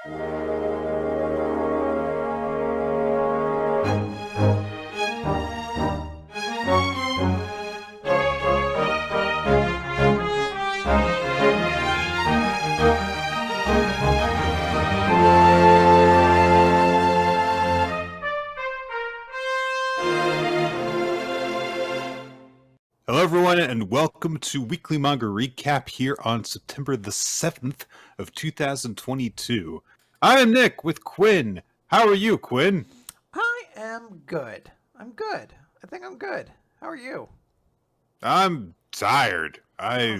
Hello, everyone, and welcome to Weekly Manga Recap here on September the 7th of 2022. I am Nick with Quinn. How are you, Quinn? I am good. I'm good. I think I'm good. How are you? I'm tired. Yeah,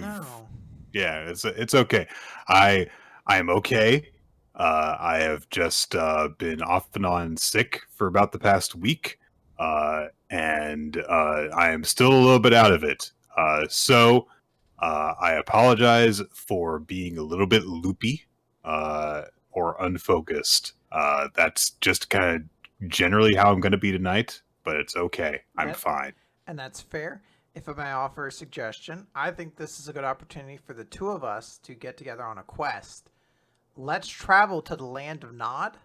it's okay. I am okay. I have just been off and on sick for about the past week, and I am still a little bit out of it. So I apologize for being a little bit loopy or unfocused. That's just kind of generally how I'm going to be tonight, but it's okay. I'm fine. And that's fair. If I may offer a suggestion, I think this is a good opportunity for the two of us to get together on a quest. Let's travel to the land of Nod,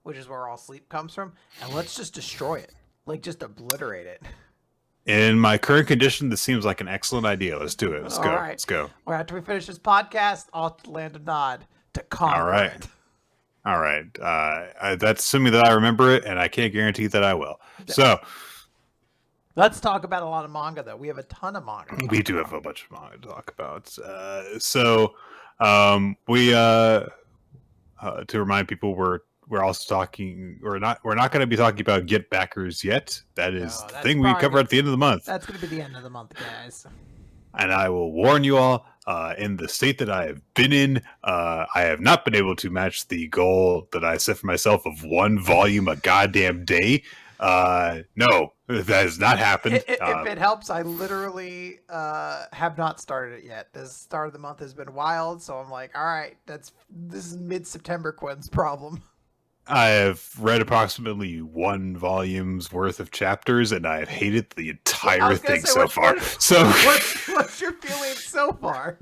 which is where all sleep comes from, and let's just destroy it. Like, just obliterate it. In my current condition, this seems like an excellent idea. Let's do it. Let's go. Right. Let's go. Well, after we finish this podcast, off to the land of Nod to conquer it. All right. That's assuming that I remember it, and I can't guarantee that I will. So, let's talk about a lot of manga, though. We have a ton of manga. We do have a bunch of manga to talk about. To remind people, we're also talking. We're not going to be talking about Get Backers yet. That is the thing we cover at the end of the month. That's going to be the end of the month, guys. And I will warn you all, in the state that I have been in, I have not been able to match the goal that I set for myself of one volume a goddamn day. No, that has not happened. If it helps, I literally have not started it yet. The start of the month has been wild, so I'm like, all right, this is mid-September Quinn's problem. I have read approximately one volume's worth of chapters, and I have hated the entire thing so far. What's your feeling so far?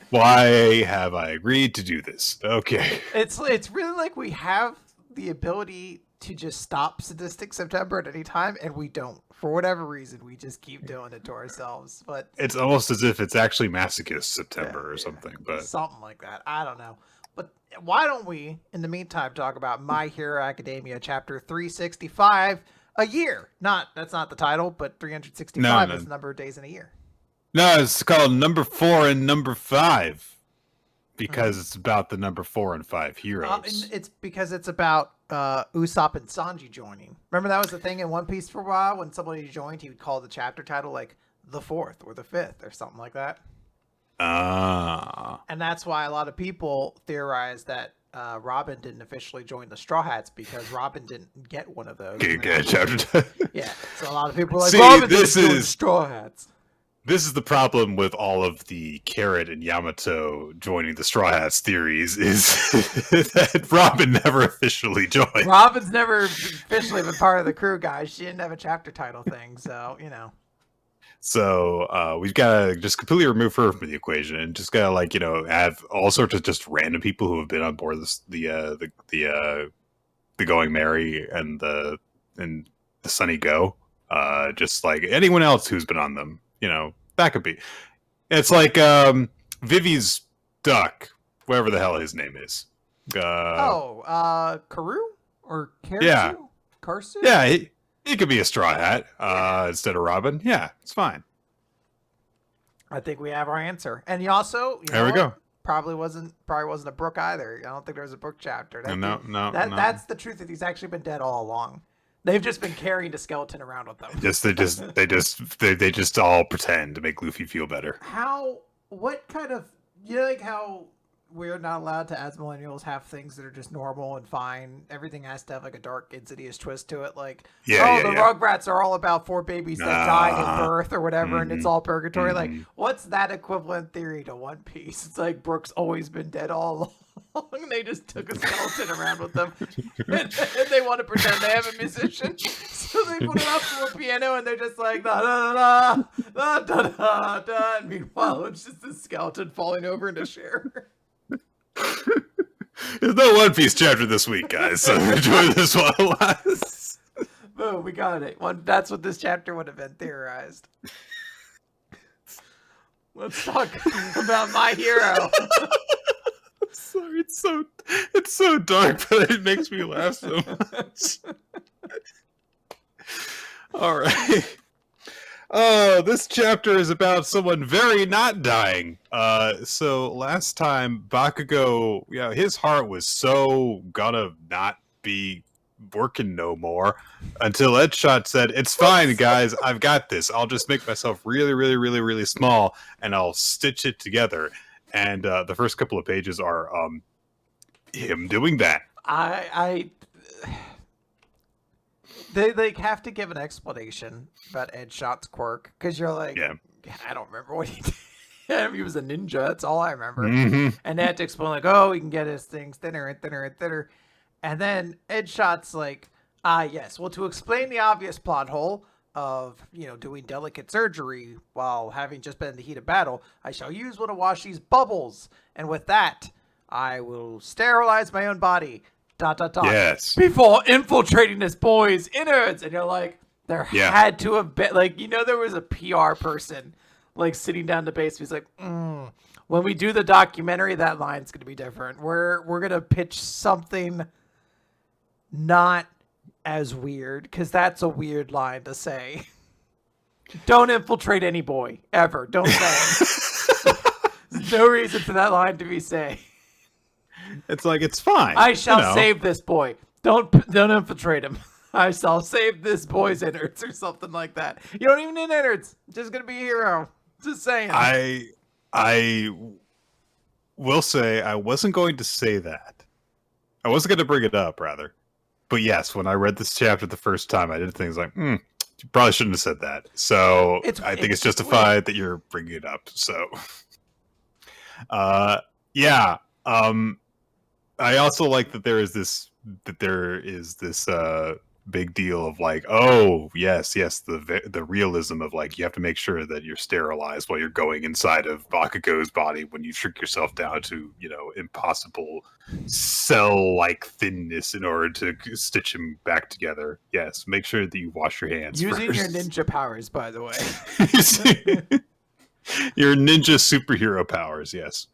Why have I agreed to do this? Okay. It's really like we have the ability to just stop Sadistic September at any time, and we don't. For whatever reason, we just keep doing it to ourselves. But it's almost as if it's actually Masochist September or something. But something like that. I don't know. But why don't we, in the meantime, talk about My Hero Academia chapter 365 a year? That's not the title, but 365 is the number of days in a year. No, it's called number 4 and number 5 because it's about the number 4 and 5 heroes. It's because it's about Usopp and Sanji joining. Remember that was the thing in One Piece for a while? When somebody joined, he would call the chapter title like the 4th or the 5th or something like that. And that's why a lot of people theorize that Robin didn't officially join the Straw Hats because Robin didn't get one of those. Yeah, so a lot of people are like, Robin didn't join Straw Hats. This is the problem with all of the Carrot and Yamato joining the Straw Hats theories is that Robin never officially joined. Robin's never officially been part of the crew, guys. She didn't have a chapter title thing, so, you know. So we've got to just completely remove her from the equation and just got to have all sorts of just random people who have been on board the Going Merry and the Sunny Go, just like anyone else who's been on them. That could be. It's like Vivi's duck, whatever the hell his name is. Karu or Karsu? Yeah, Karsu. Yeah. He could be a Straw Hat instead of Robin. Yeah, it's fine. I think we have our answer. And he also, there we go. Probably wasn't a Brook either. I don't think there was a Brook chapter. No. That's the truth. That he's actually been dead all along. They've just been carrying the skeleton around with them. They just all pretend to make Luffy feel better. What kind of, like how we're not allowed to, as millennials, have things that are just normal and fine. Everything has to have like a dark, insidious twist to it. Like, the Rugrats are all about 4 babies that died at birth or whatever, and it's all purgatory. Like, what's that equivalent theory to One Piece? It's like Brook's always been dead all along, and they just took a skeleton around with them, and they want to pretend they have a musician, so they put it up to a piano, and they're just like da da da da da da da. And meanwhile, it's just a skeleton falling over into Cher. There's no One Piece chapter this week, guys, so enjoy this while it lasts. Boom, we got it. That's what this chapter would have been theorized. Let's talk about My Hero. I'm sorry, it's so dark, but it makes me laugh so much. All right. Oh, this chapter is about someone very not dying. So last time Bakugo, his heart was so gonna not be working no more until Edgeshot said, "It's fine, guys. I've got this. I'll just make myself really, really, really, really small, and I'll stitch it together." And the first couple of pages are him doing that. They like have to give an explanation about Edgeshot's quirk, because you're like, I don't remember what he did. He was a ninja. That's all I remember. Mm-hmm. And they had to explain like, oh, he can get his things thinner and thinner and thinner. And then Edgeshot's like, yes. Well, to explain the obvious plot hole of, doing delicate surgery while having just been in the heat of battle, I shall use one to wash these bubbles. And with that, I will sterilize my own body. ... Yes. Before infiltrating this boy's innards. And you're like, there had to have been, like, there was a PR person, like, sitting down the base. He's like, when we do the documentary, that line's going to be different. We're going to pitch something not as weird, because that's a weird line to say. Don't infiltrate any boy, ever. Don't say it. There's no reason for that line to be said. It's like, it's fine. I shall save this boy. Don't infiltrate him. I shall save this boy's innards or something like that. You don't even need innards. Just gonna be a hero. Just saying. I will say I wasn't going to say that. I wasn't going to bring it up, rather. But yes, when I read this chapter the first time, I did things like, you probably shouldn't have said that. So I think it's justified that you're bringing it up. So, I also like that there is this big deal of like, oh yes, the realism of like, you have to make sure that you're sterilized while you're going inside of Bakugo's body when you shrink yourself down to impossible cell-like thinness in order to stitch him back together. Yes, make sure that you wash your hands using first. Your ninja powers, by the way. Your ninja superhero powers, yes.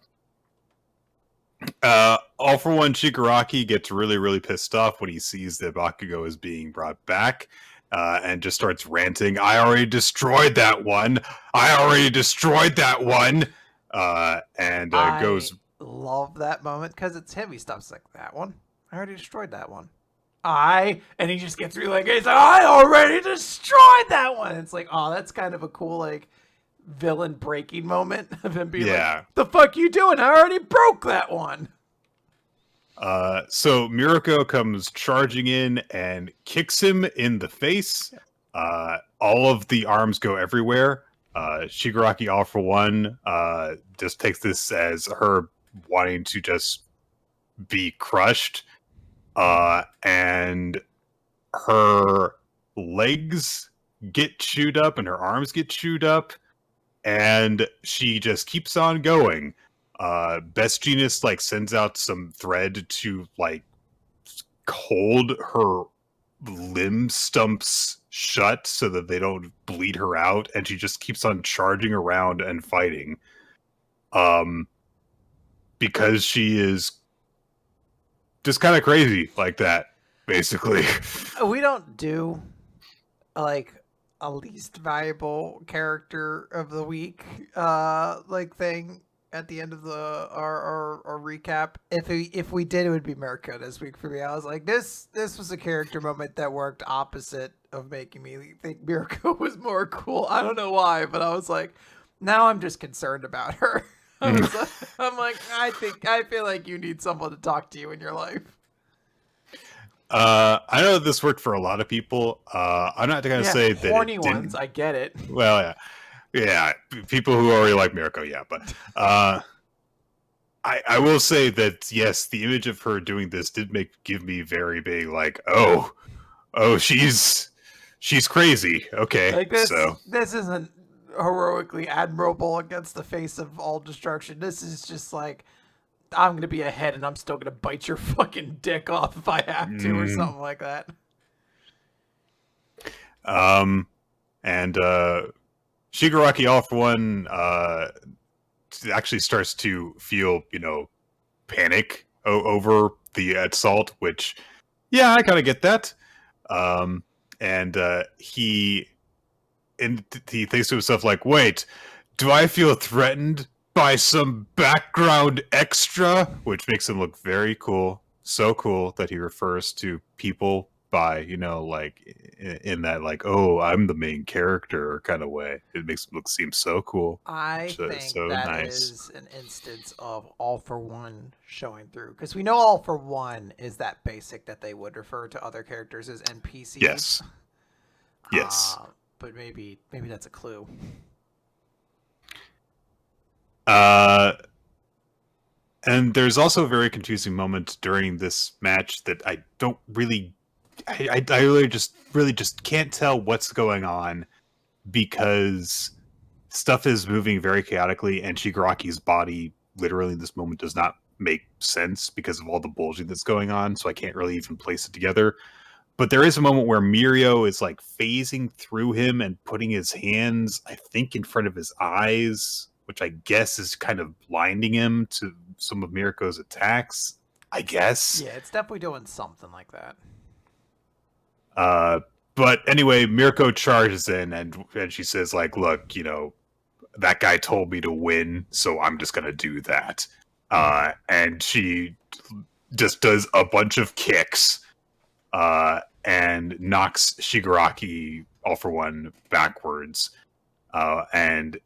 All for one, Shigaraki gets really, really pissed off when he sees that Bakugo is being brought back, and just starts ranting, I already destroyed that one! And goes... love that moment, because it's him. He stops like, that one? I already destroyed that one. And he just gets really like, he's like, I already destroyed that one! It's like, oh, that's kind of a cool, like, villain breaking moment of him being like, the fuck you doing? I already broke that one. So Mirko comes charging in and kicks him in the face. All of the arms go everywhere. Shigaraki, all for one, just takes this as her wanting to just be crushed. And her legs get chewed up and her arms get chewed up. And she just keeps on going. Best Genius like sends out some thread to like hold her limb stumps shut so that they don't bleed her out, and she just keeps on charging around and fighting. Because she is just kind of crazy like that, basically. We don't do like a least valuable character of the week like thing at the end of our recap. If we did, it would be Mirko this week for me. I was like, this was a character moment that worked opposite of making me think Mirko was more cool. I don't know why, but I was like, now I'm just concerned about her. I'm like, I feel like you need someone to talk to you in your life. I know this worked for a lot of people. I'm not going to say that horny ones. I get it. Well, yeah, people who already like Mirko, yeah. But I will say that yes, the image of her doing this did give me very big like, oh, she's crazy. Okay, like this isn't heroically admirable against the face of all destruction. This is just like I'm gonna be ahead and I'm still gonna bite your fucking dick off if I have to, or something like that. And Shigaraki, all for one, actually starts to feel, panic over the assault, which, yeah, I kind of get that. And he thinks to himself, like, wait, do I feel threatened by some background extra? Which makes him look very cool. So cool that he refers to people by, like, in that, like, oh, I'm the main character kind of way. It makes him seem so cool. I think so that nice. is an instance of All for One showing through. Because we know All for One is that basic that they would refer to other characters as NPCs. Yes. Yes. But maybe that's a clue. And there's also a very confusing moment during this match that I don't really, I really just can't tell what's going on, because stuff is moving very chaotically, and Shigaraki's body literally in this moment does not make sense because of all the bullshit that's going on, so I can't really even place it together. But there is a moment where Mirio is like phasing through him and putting his hands, I think, in front of his eyes, which I guess is kind of blinding him to some of Miriko's attacks, I guess. Yeah, it's definitely doing something like that. But anyway, Mirko charges in and she says, like, look, that guy told me to win, so I'm just going to do that. And she just does a bunch of kicks and knocks Shigaraki, all for one, backwards. And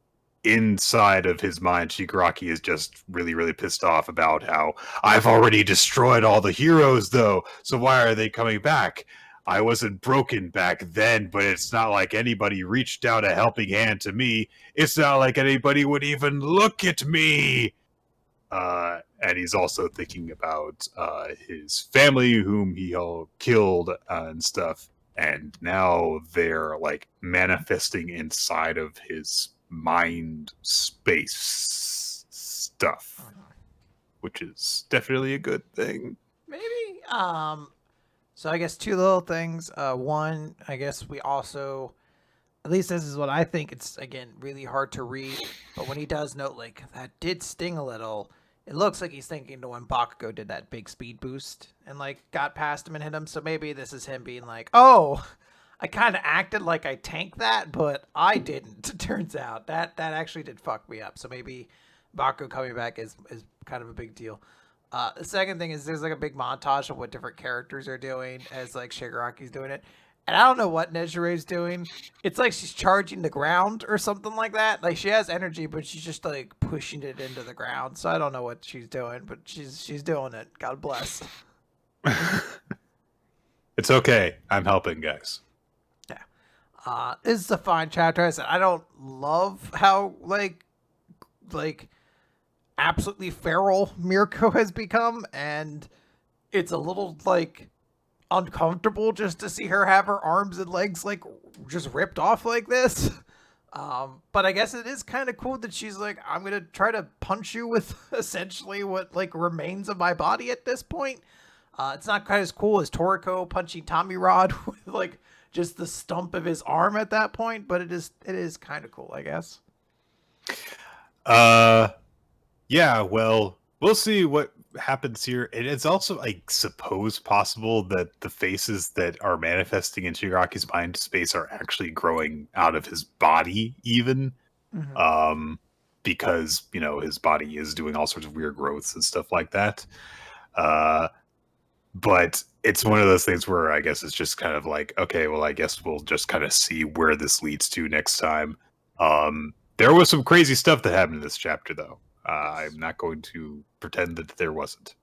inside of his mind, Shigaraki is just really, really pissed off about how I've already destroyed all the heroes, though, so why are they coming back? I wasn't broken back then, but it's not like anybody reached out a helping hand to me. It's not like anybody would even look at me. And he's also thinking about his family, whom he all killed and stuff. And now they're like manifesting inside of his mind space stuff, which is definitely a good thing. Maybe. So I guess two little things. One, I guess we also, at least this is what I think. It's, again, really hard to read, but when he does note, like, that did sting a little, it looks like he's thinking to when Bakugo did that big speed boost and, like, got past him and hit him. So maybe this is him being like, oh, I kind of acted like I tanked that, but I didn't. It turns out that actually did fuck me up. So maybe Bakugo coming back is kind of a big deal. The second thing is there's like a big montage of what different characters are doing as like Shigaraki's doing it. And I don't know what Nejire's doing. It's like she's charging the ground or something like that. Like she has energy, but she's just like pushing it into the ground. So I don't know what she's doing, but she's doing it. God bless. It's okay. I'm helping, guys. Yeah. This is a fine chapter. I said I don't love how like absolutely feral Mirko has become, and it's a little like uncomfortable just to see her have her arms and legs like just ripped off like this. But I guess it is kind of cool that she's like, I'm gonna try to punch you with essentially what like remains of my body at this point. It's not quite as cool as Toriko punching Tommy Rod with like just the stump of his arm at that point, but it is kind of cool, I guess. Yeah, well, we'll see what happens here. And it's also, I suppose, possible that the faces that are manifesting in Shigaraki's mind space are actually growing out of his body, even. Mm-hmm. Because, his body is doing all sorts of weird growths and stuff like that. But it's one of those things where I guess it's just kind of like, okay, well, I guess we'll just kind of see where this leads to next time. There was some crazy stuff that happened in this chapter, though. I'm not going to pretend that there wasn't.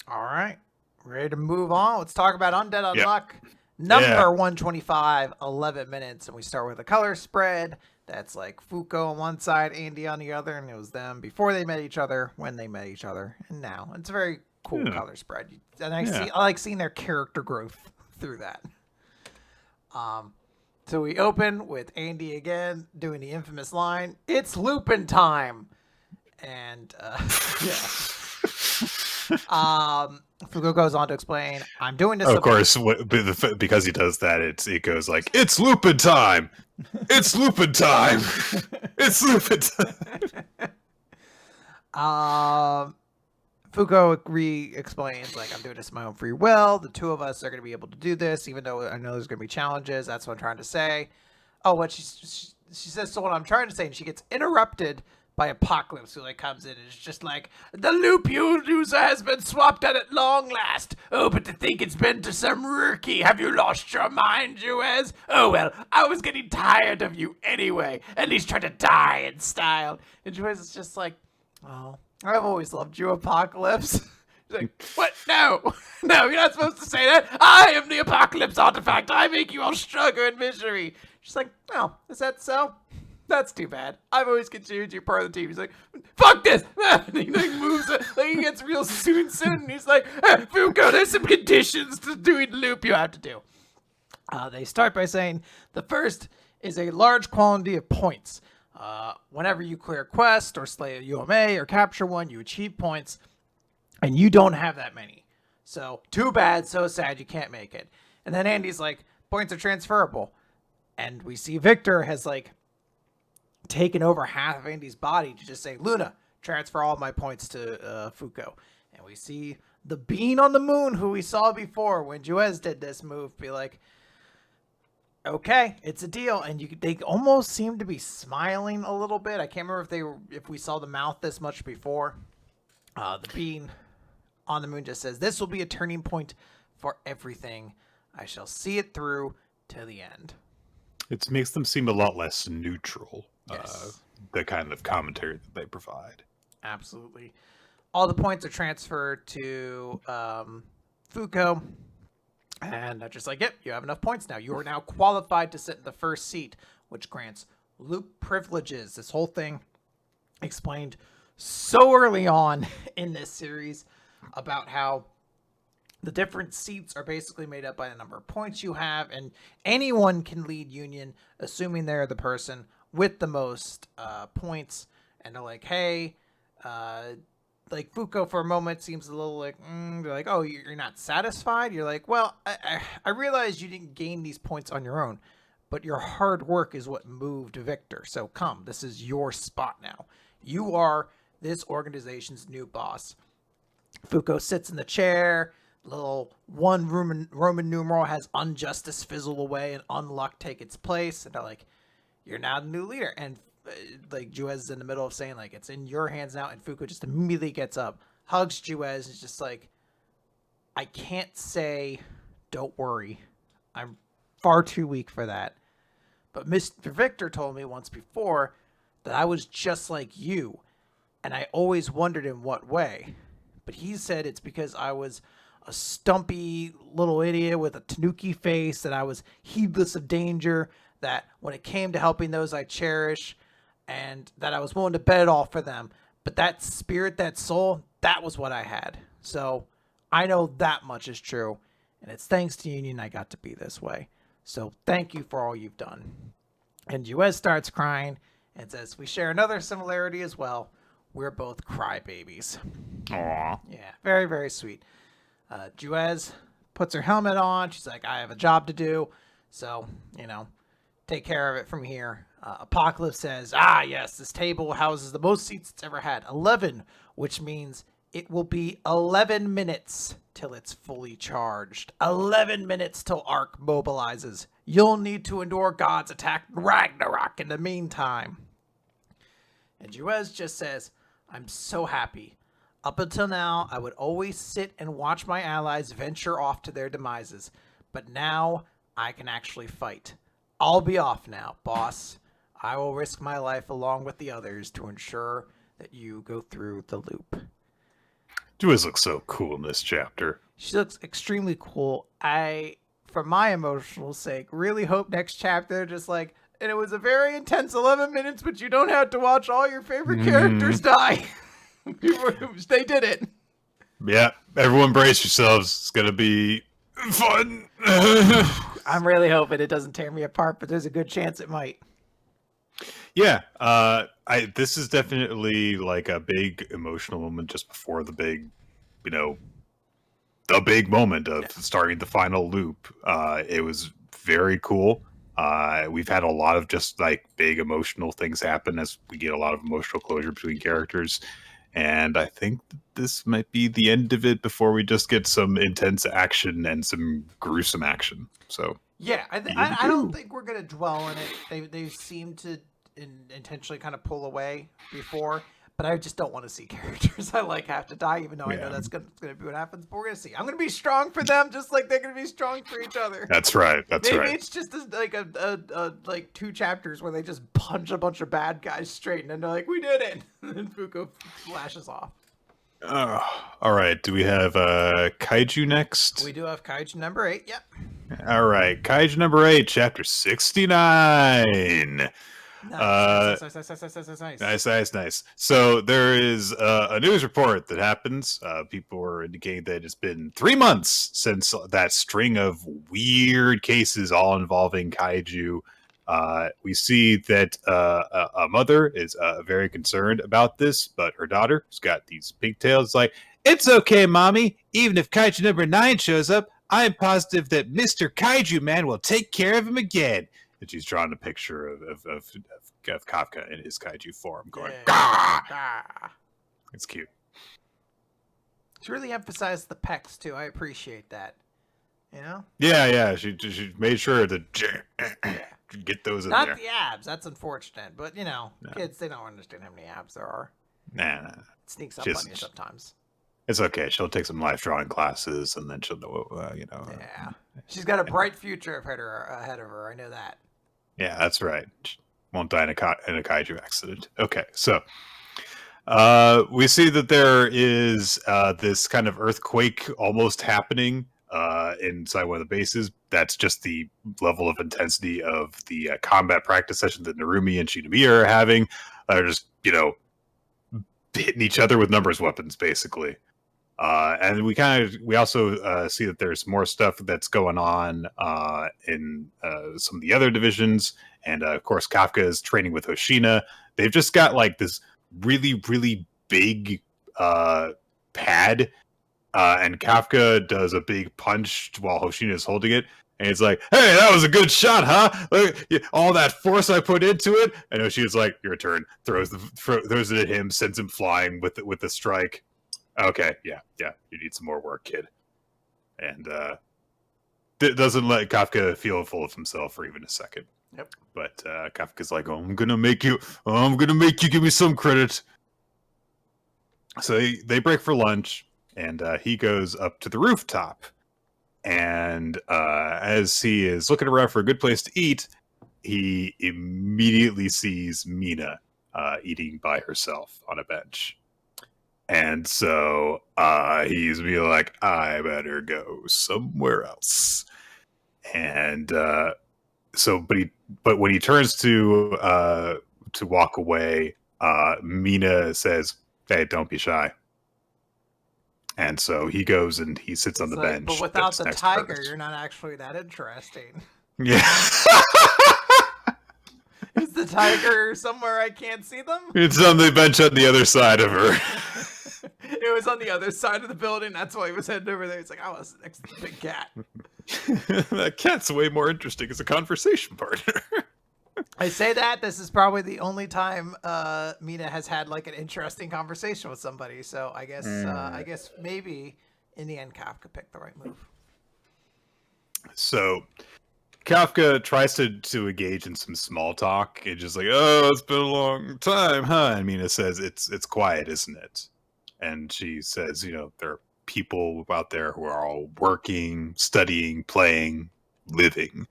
All right. Ready to move on? Let's talk about Undead Unluck. Number 125, 11 minutes. And we start with a color spread. That's like Fuko on one side, Andy on the other. And it was them before they met each other, when they met each other, and now. It's a very cool color spread. And I like seeing their character growth through that. So we open with Andy again doing the infamous line, "It's Lupin time." And yeah. Fugo goes on to explain, I'm doing this. Of course, because he does that, it goes like, it's Lupin time! It's Lupin time! It's Lupin time! Fugo re-explains, like, I'm doing this of my own free will. The two of us are going to be able to do this, even though I know there's going to be challenges. That's what I'm trying to say. Oh, what she says, so what I'm trying to say, and she gets interrupted by Apocalypse, who like comes in and is just like, the loop user has been swapped out at long last. Oh, but to think it's been to some rookie. Have you lost your mind, Juez? Oh, well, I was getting tired of you anyway. At least try to die in style. And Juez is just like, oh, I've always loved you, Apocalypse. He's like, what? No, you're not supposed to say that. I am the Apocalypse artifact. I make you all struggle in misery. She's like, oh, is that so? That's too bad. I've always considered you part of the team. He's like, fuck this! And he like moves it, like he gets real soon, and he's like, hey, Fugo, there's some conditions to doing the loop you have to do. They start by saying, the first is a large quantity of points. Whenever you clear a quest, or slay a UMA, or capture one, you achieve points, and you don't have that many. So, too bad, so sad, you can't make it. And then Andy's like, points are transferable. And we see Victor has like taken over half of Andy's body to just say, Luna, transfer all my points to Fuko. And we see the bean on the moon, who we saw before when Juez did this move, be like, okay, it's a deal. And they almost seem to be smiling a little bit. I can't remember if we saw the mouth this much before. The bean on the moon just says, this will be a turning point for everything. I shall see it through to the end. It makes them seem a lot less neutral. Yes. The kind of commentary that they provide. Absolutely. All the points are transferred to Fuko. And they're just like, yep, you have enough points now. You are now qualified to sit in the first seat, which grants loop privileges. This whole thing explained so early on in this series about how the different seats are basically made up by the number of points you have, and anyone can lead Union, assuming they're the person with the most points. And they're like, hey, like Fuko for a moment seems a little like, they're like, oh, you're not satisfied? You're like, well, I realize you didn't gain these points on your own, but your hard work is what moved Victor. So come, this is your spot now. You are this organization's new boss. Fuko sits in the chair. Little one Roman numeral has injustice fizzle away and unluck take its place. And they're like, you're now the new leader. And like Juez is in the middle of saying like, it's in your hands now. And Fuko just immediately gets up, hugs Juez, and is just like, I can't say, don't worry. I'm far too weak for that. But Mr. Victor told me once before that I was just like you. And I always wondered in what way. But he said it's because I was a stumpy little idiot with a tanuki face, that I was heedless of danger, that when it came to helping those I cherish, and that I was willing to bet it all for them. But that spirit, that soul, that was what I had. So I know that much is true, and it's thanks to Union I got to be this way. So thank you for all you've done. And Juez starts crying and says, we share another similarity as well. We're both crybabies. Aww. Yeah, very, very sweet. Juez puts her helmet on. She's like, I have a job to do. So, take care of it from here. Apocalypse says, yes, this table houses the most seats it's ever had. 11, which means it will be 11 minutes till it's fully charged. 11 minutes till Arc mobilizes. You'll need to endure God's attack Ragnarok in the meantime. And Juez just says, I'm so happy. Up until now, I would always sit and watch my allies venture off to their demises. But now, I can actually fight. I'll be off now, boss. I will risk my life along with the others to ensure that you go through the loop. Juez looks so cool in this chapter. She looks extremely cool. I, for my emotional sake, really hope next chapter just like, and it was a very intense 11 minutes, but you don't have to watch all your favorite characters die. They did it. Yeah, everyone brace yourselves. It's going to be fun. I'm really hoping it doesn't tear me apart, but there's a good chance it might. Yeah, this is definitely like a big emotional moment just before the big, you know, the big moment of starting the final loop. It was very cool. We've had a lot of just like big emotional things happen as we get a lot of emotional closure between characters. And I think this might be the end of it before we just get some intense action and some gruesome action. So yeah, I don't think we're gonna dwell on it. They seem to intentionally kind of pull away before, but I just don't want to see characters I like have to die, even though I know that's gonna be what happens. But we're gonna see. I'm gonna be strong for them, just like they're gonna be strong for each other. That's right. Maybe it's just like a like 2 chapters where they just punch a bunch of bad guys straight, and then they're like, "We did it," and then Fuko flashes off. All right. Do we have Kaiju next? We do have Kaiju number 8. Yep. All right. Kaiju number 8, chapter 69. Nice. So there is a news report that happens. People are indicating that it's been 3 months since that string of weird cases all involving kaiju. We see that a mother is very concerned about this, but her daughter, who's got these pigtails, is like, "It's okay, mommy. Even if Kaiju number 9 shows up, I'm positive that Mr. Kaiju Man will take care of him again." And she's drawn a picture of Kafka in his kaiju form, going, "Gah!" It's cute. She really emphasized the pecs too. I appreciate that. You know? Yeah. She made sure to get those in there. Not the abs. That's unfortunate, but kids, they don't understand how many abs there are. Nah. It sneaks up on you sometimes. It's okay. She'll take some life drawing classes, and then she'll know, Yeah. She's got a bright future ahead of her. I know that. Yeah, that's right. She won't die in a kaiju accident. Okay, so we see that there is this kind of earthquake almost happening inside one of the bases. That's just the level of intensity of the combat practice session that Narumi and Shinomiya are having. They're just, hitting each other with numbers weapons, basically. And we also see that there's more stuff that's going on in some of the other divisions, and of course Kafka is training with Hoshina. They've just got like this really, really big pad, and Kafka does a big punch while Hoshina is holding it, and it's like, "Hey, that was a good shot, huh? All that force I put into it." And Hoshina's like, "Your turn." Throws it at him, sends him flying with the strike. Okay, yeah, you need some more work, kid. And doesn't let Kafka feel full of himself for even a second. Yep. But Kafka's like, I'm gonna make you give me some credit. So they break for lunch, and he goes up to the rooftop. And as he is looking around for a good place to eat, he immediately sees Mina eating by herself on a bench. And so he's be like, I better go somewhere else. And but when he turns to walk away, Mina says, "Hey, don't be shy." And so he goes and he sits on the bench. But without the tiger, you're not actually that interesting. Yeah. Is the tiger somewhere I can't see them? It's on the bench on the other side of her. It was on the other side of the building. That's why he was heading over there. He's like, I was next to the big cat. That cat's way more interesting as a conversation partner. I say that this is probably the only time Mina has had like an interesting conversation with somebody. So I guess maybe in the end Kafka picked the right move. So Kafka tries to engage in some small talk. It's just like, "Oh, it's been a long time, huh?" And Mina says, "It's quiet, isn't it?" And she says, there are people out there who are all working, studying, playing, living.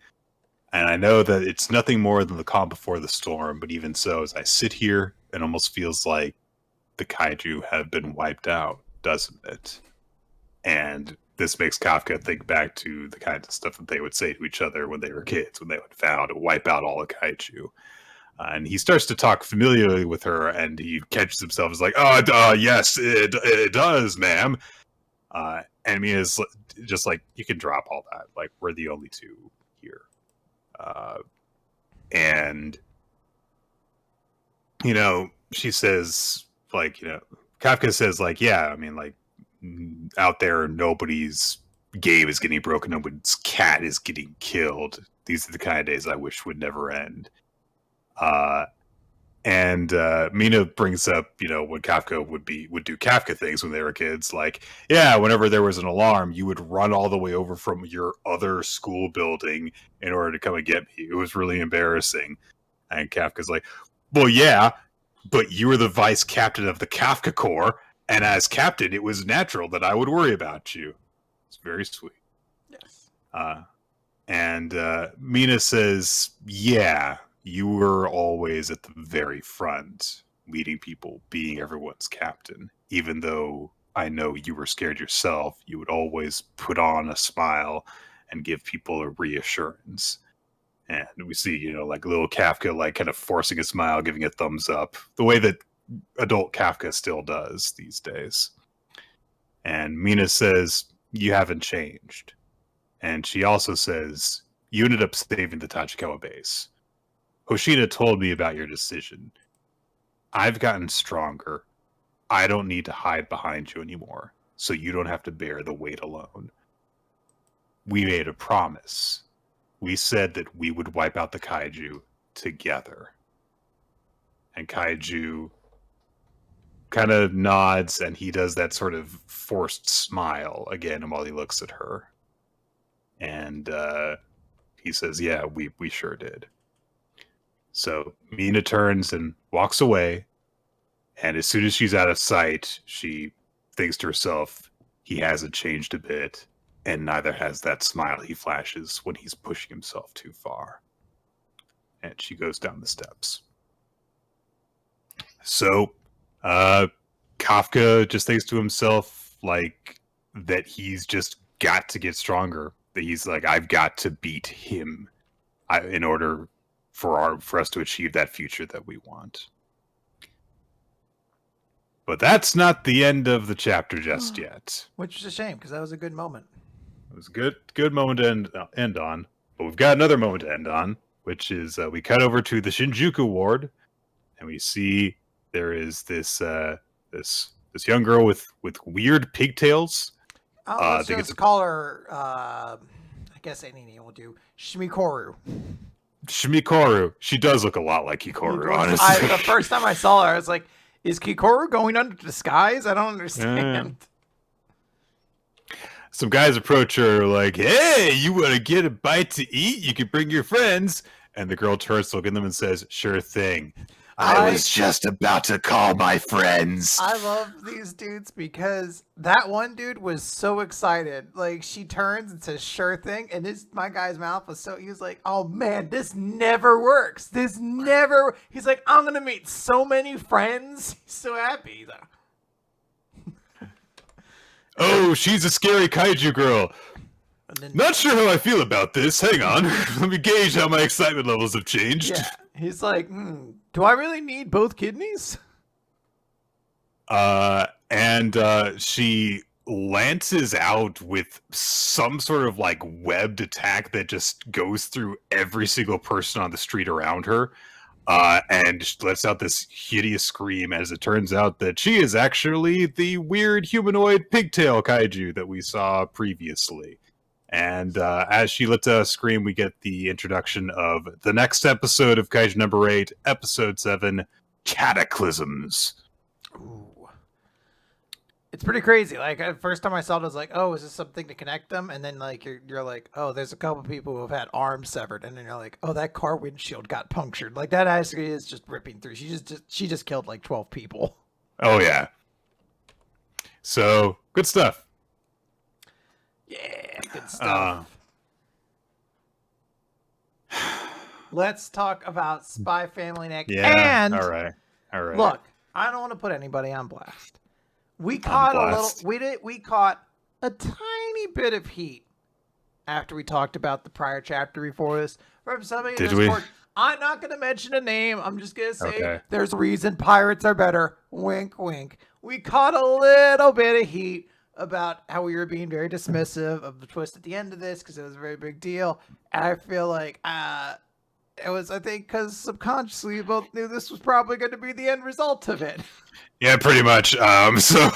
And I know that it's nothing more than the calm before the storm, but even so, as I sit here, it almost feels like the kaiju have been wiped out, doesn't it? And this makes Kafka think back to the kinds of stuff that they would say to each other when they were kids, when they would vow to wipe out all the kaiju. And he starts to talk familiarly with her, and he catches himself as like, yes, it does, ma'am. And Mina's just like, you can drop all that. Like, we're the only 2 here. And she says, Kafka says, yeah, I mean, out there, nobody's game is getting broken, nobody's cat is getting killed. These are the kind of days I wish would never end. And Mina brings up, when Kafka would do Kafka things when they were kids. Whenever there was an alarm, you would run all the way over from your other school building in order to come and get me. It was really embarrassing. And Kafka's like, well, yeah, but you were the vice captain of the Kafka Corps, and as captain, it was natural that I would worry about you. It's very sweet. Yes. And Mina says, yeah, you were always at the very front, leading people, being everyone's captain. Even though I know you were scared yourself, you would always put on a smile and give people a reassurance. And we see, little Kafka, kind of forcing a smile, giving a thumbs up, the way that adult Kafka still does these days. And Mina says, you haven't changed. And she also says, you ended up saving the Tachikawa base. Hoshina told me about your decision. I've gotten stronger. I don't need to hide behind you anymore, so you don't have to bear the weight alone. We made a promise. We said that we would wipe out the kaiju together. And Kaiju kind of nods, and he does that sort of forced smile again while he looks at her. And he says, yeah, we sure did. So Mina turns and walks away, and as soon as she's out of sight, she thinks to herself, he hasn't changed a bit. And neither has that smile he flashes when he's pushing himself too far. And she goes down the steps. So, Kafka just thinks to himself, that he's just got to get stronger. That he's I've got to beat him in order for us to achieve that future that we want. But that's not the end of the chapter just yet. Which is a shame, because that was a good moment. It was a good moment to end on. But we've got another moment to end on, which is we cut over to the Shinjuku ward, and we see there is this young girl with weird pigtails. Let's just call her, I guess any name will do, Shimikoru. Shimikoru. She does look a lot like Hikaru, honestly. The first time I saw her, I was like, is Kikoru going under disguise? I don't understand. Some guys approach her like, hey, you want to get a bite to eat? You can bring your friends. And the girl turns to look at them and says, sure thing. I was just about to call my friends. I love these dudes because that one dude was so excited. She turns and says, sure thing. And my guy's mouth was he was like, oh man, this never works. He's like, I'm going to meet so many friends. He's so happy. Oh, she's a scary kaiju girl. Not sure how I feel about this. Hang on. Let me gauge how my excitement levels have changed. Yeah. He's like, do I really need both kidneys? And she lances out with some sort of webbed attack that just goes through every single person on the street around her. And she lets out this hideous scream as it turns out that she is actually the weird humanoid pigtail kaiju that we saw previously. And as she lets out a scream, we get the introduction of the next episode of Kaiju number 8, episode 7, Cataclysms. Ooh. It's pretty crazy. First time I saw it, I was like, oh, is this something to connect them? And then you're like, oh, there's a couple people who have had arms severed, and then you're like, oh, that car windshield got punctured. That actually is just ripping through. She just killed 12 people. Oh yeah. So good stuff. Yeah, good stuff. Let's talk about Spy Family next. Yeah. And all right. Look, I don't want to put anybody on blast. We caught we caught a tiny bit of heat after we talked about the prior chapter before this from somebody in Discord. I'm not going to mention a name. I'm just going to say there's a reason pirates are better. Wink, wink. We caught a little bit of heat about how we were being very dismissive of the twist at the end of this because it was a very big deal. And I feel like It was, I think, because subconsciously we both knew this was probably going to be the end result of it. Yeah, pretty much. So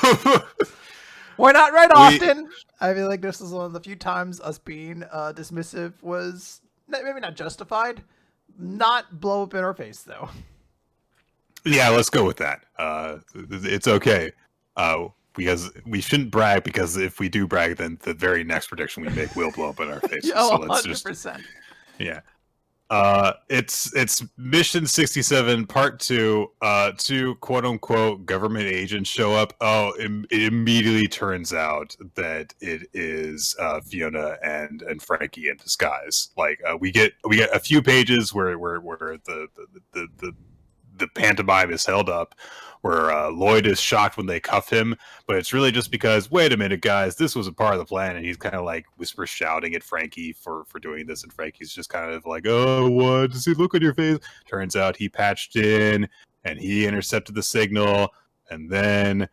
we're not right often. I feel like this is one of the few times us being dismissive was maybe not justified. Not blow up in our face, though. Yeah, let's go with that. It's okay. Because we shouldn't brag, because if we do brag, then the very next prediction we make will blow up in our faces. So let's 100%. Yeah. It's Mission 67 Part 2. Two quote unquote government agents show up. Oh, it immediately turns out that it is Fiona and Frankie in disguise. Like we get a few pages where the pantomime is held up, where Lloyd is shocked when they cuff him, but it's really just because, wait a minute, guys, this was a part of the plan, and he's kind of like whisper shouting at Frankie for doing this, and Frankie's just kind of like, oh, what? Does he look on your face? Turns out he patched in, and he intercepted the signal, and then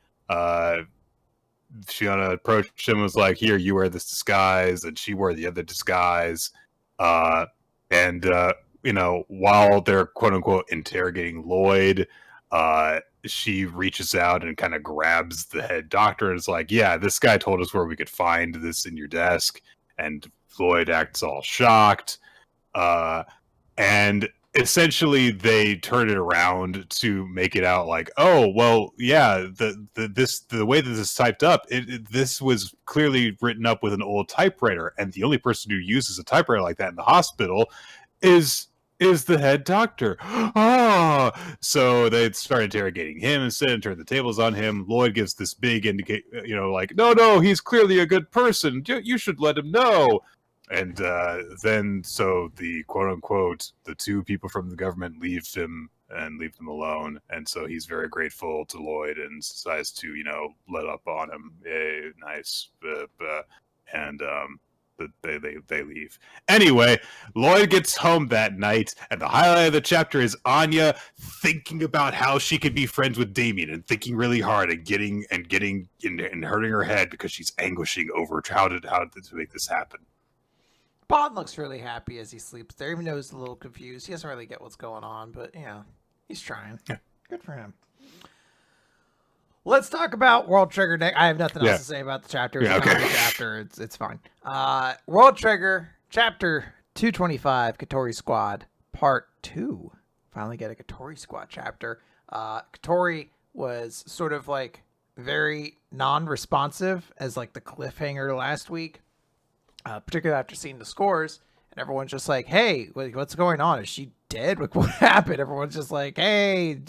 Fiona approached him and was like, here, you wear this disguise, and she wore the other disguise, and you know, while they're quote unquote interrogating Lloyd, she reaches out and kind of grabs the head doctor and is like, yeah, this guy told us where we could find this in your desk. And Lloyd acts all shocked. And essentially they turn it around to make it out like, oh, well, yeah, the way that this is typed up, this was clearly written up with an old typewriter. And the only person who uses a typewriter like that in the hospital is the head doctor. Oh, so they start interrogating him instead and turn the tables on him. Lloyd gives this big indicate, you know, like, no, he's clearly a good person. You should let him know. And then so the quote unquote the two people from the government leave him alone, and so he's very grateful to Lloyd and decides to, you know, let up on him. Yay, nice, and they leave. Anyway, Lloyd gets home that night, and the highlight of the chapter is Anya thinking about how she could be friends with Damien, and thinking really hard and getting hurting her head because she's anguishing over how to make this happen. Bond looks really happy as he sleeps there, even though he's a little confused. He doesn't really get what's going on, but yeah, he's trying. Yeah. Good for him. Let's talk about World Trigger. I have nothing else to say about the chapter. It's chapter. It's fine. World Trigger, chapter 225, Katori Squad, part 2. Finally get a Katori Squad chapter. Katori was sort of like very non-responsive as like the cliffhanger last week, particularly after seeing the scores. And everyone's just like, hey, what's going on? Is she dead? Like, what happened? Everyone's just like, hey,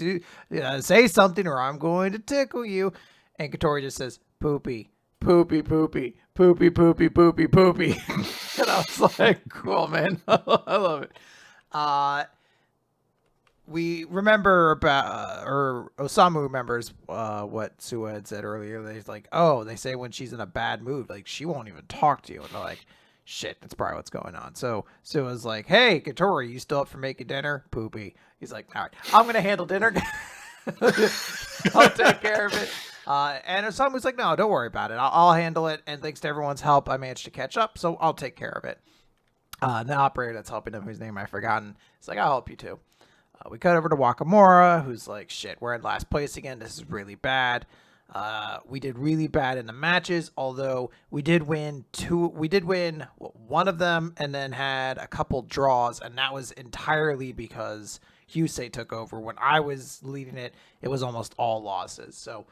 say something or I'm going to tickle you. And Katori just says, poopy, poopy, poopy, poopy, poopy, poopy, poopy. And I was like, cool, man. I love it. We remember about, or Osamu remembers what Suwa had said earlier. They're like, oh, they say when she's in a bad mood, like, she won't even talk to you. And they're like, shit, that's probably what's going on. So Suwa's like, hey, Katori, you still up for making dinner? Poopy. He's like, all right, I'm going to handle dinner. I'll take care of it. And Osamu's like, no, don't worry about it. I'll handle it. And thanks to everyone's help, I managed to catch up, so I'll take care of it. The operator that's helping him, whose name I've forgotten, is like, I'll help you too. We cut over to Wakamura, who's like, shit, we're in last place again. This is really bad. We did really bad in the matches, although we did win one of them and then had a couple draws, and that was entirely because Hyusei took over. When I was leading it, it was almost all losses. So,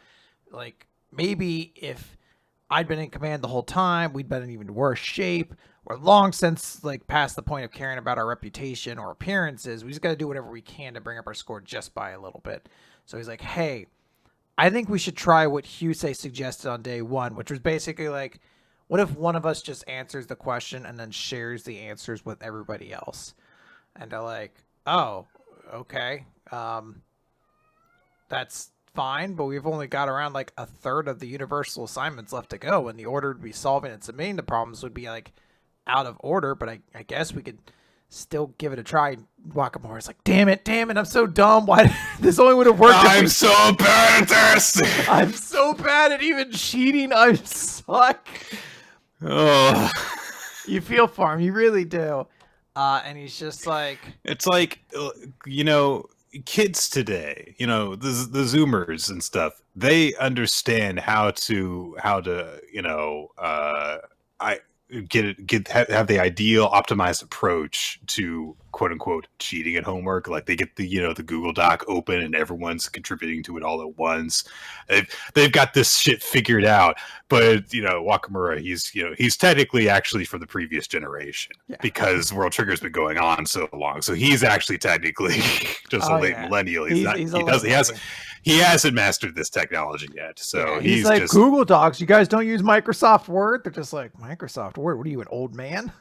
like, maybe if I'd been in command the whole time, we'd been in even worse shape. We're long since, like, past the point of caring about our reputation or appearances. We just got to do whatever we can to bring up our score just by a little bit. So he's like, hey, I think we should try what Hyusei suggested on day one, which was basically like, what if one of us just answers the question and then shares the answers with everybody else? And they're like, oh, okay. That's fine, but we've only got around like a third of the universal assignments left to go, and the order to be solving and submitting the problems would be like out of order, but I guess we could still give it a try. Wakamura's like, damn it, I'm so dumb. Why this only would have worked? I'm so bad at this. I'm so bad at even cheating. I suck. Oh, you feel for him, you really do. And he's just like, it's like, kids today, the Zoomers and stuff, they understand how to, I have the ideal optimized approach to quote unquote cheating at homework. Like they get the Google Doc open and everyone's contributing to it all at once. They've got this shit figured out. But Wakamura, he's technically actually from the previous generation, because World Trigger's been going on so long. So he's actually technically just a late millennial. He hasn't mastered this technology yet. So he's like, just, Google Docs, you guys don't use Microsoft Word? They're just like, Microsoft Word? What are you, an old man?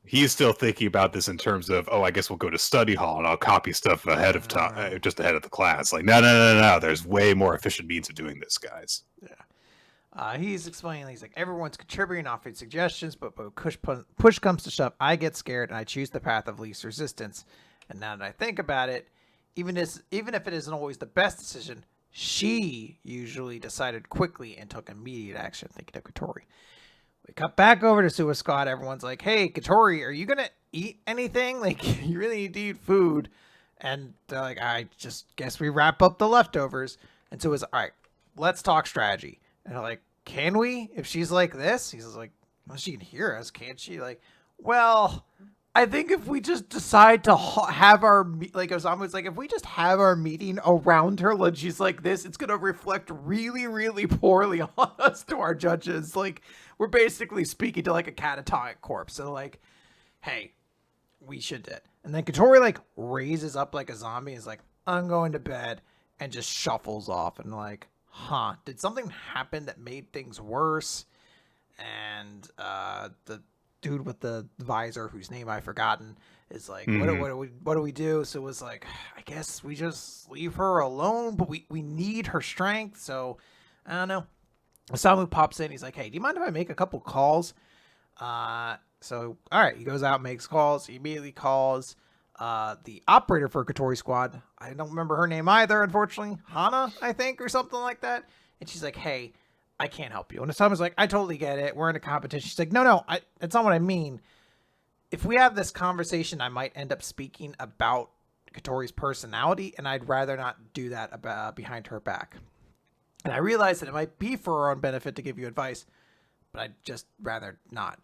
He's still thinking about this in terms of, I guess we'll go to study hall and I'll copy stuff ahead of time, just ahead of the class. Like, no. There's way more efficient means of doing this, guys. Yeah. He's explaining, he's like, everyone's contributing, offering suggestions, but push comes to shove, I get scared and I choose the path of least resistance. And now that I think about it, even if it isn't always the best decision, she usually decided quickly and took immediate action. Thinking of Katori. We cut back over to Suicide Squad. Everyone's like, hey, Katori, are you going to eat anything? Like, you really need to eat food. And they're like, I just guess we wrap up the leftovers. And so it's all right, let's talk strategy. And they're like, can we? If she's like this? He's like, well, she can hear us, can't she? Like, well, I think if we just decide to have our, like Osamu's like, if we just have our meeting around her, like she's like this, it's going to reflect really, really poorly on us to our judges. Like, we're basically speaking to like a catatonic corpse. So like, hey, we should do it. And then Katori like raises up like a zombie and is like, I'm going to bed, and just shuffles off. And like, did something happen that made things worse? And the dude with the visor, whose name I've forgotten, is like, what do we do? So it was like, I guess we just leave her alone, but we need her strength. So I don't know. Osamu pops in. He's like, hey, do you mind if I make a couple calls? So all right, he goes out, makes calls. He immediately calls the operator for Katori Squad. I don't remember her name either, unfortunately. Hana, I think, or something like that. And she's like, hey, I can't help you. And Osamu's like, I totally get it. We're in a competition. She's like, no, that's not what I mean. If we have this conversation, I might end up speaking about Katori's personality, and I'd rather not do that behind her back. And I realize that it might be for her own benefit to give you advice, but I'd just rather not.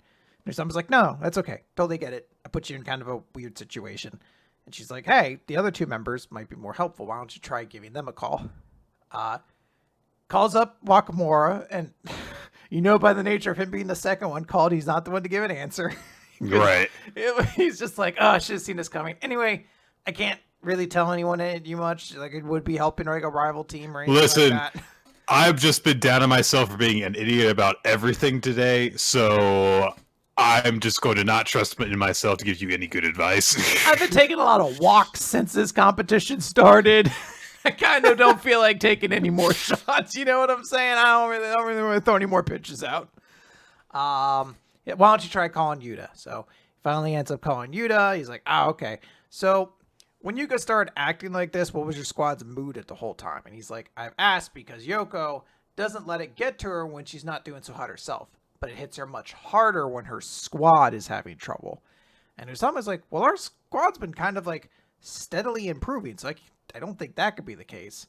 And Osamu's like, no, that's okay. Totally get it. I put you in kind of a weird situation. And she's like, hey, the other two members might be more helpful. Why don't you try giving them a call? Calls up Wakamura, and by the nature of him being the second one called, he's not the one to give an answer. Right. He's just like, I should have seen this coming. Anyway, I can't really tell anyone you much. Like, it would be helping like a rival team or anything like that. I've just been down on myself for being an idiot about everything today, so I'm just going to not trust in myself to give you any good advice. I've been taking a lot of walks since this competition started. I kind of don't feel like taking any more shots. You know what I'm saying? I don't really want to throw any more pitches out. Why don't you try calling Yuta? So he finally ends up calling Yuta. He's like, okay. So when Yuka started acting like this, what was your squad's mood at the whole time? And he's like, I've asked because Yoko doesn't let it get to her when she's not doing so hot herself, but it hits her much harder when her squad is having trouble. And Usama's like, well, our squad's been kind of like steadily improving, so I don't think that could be the case.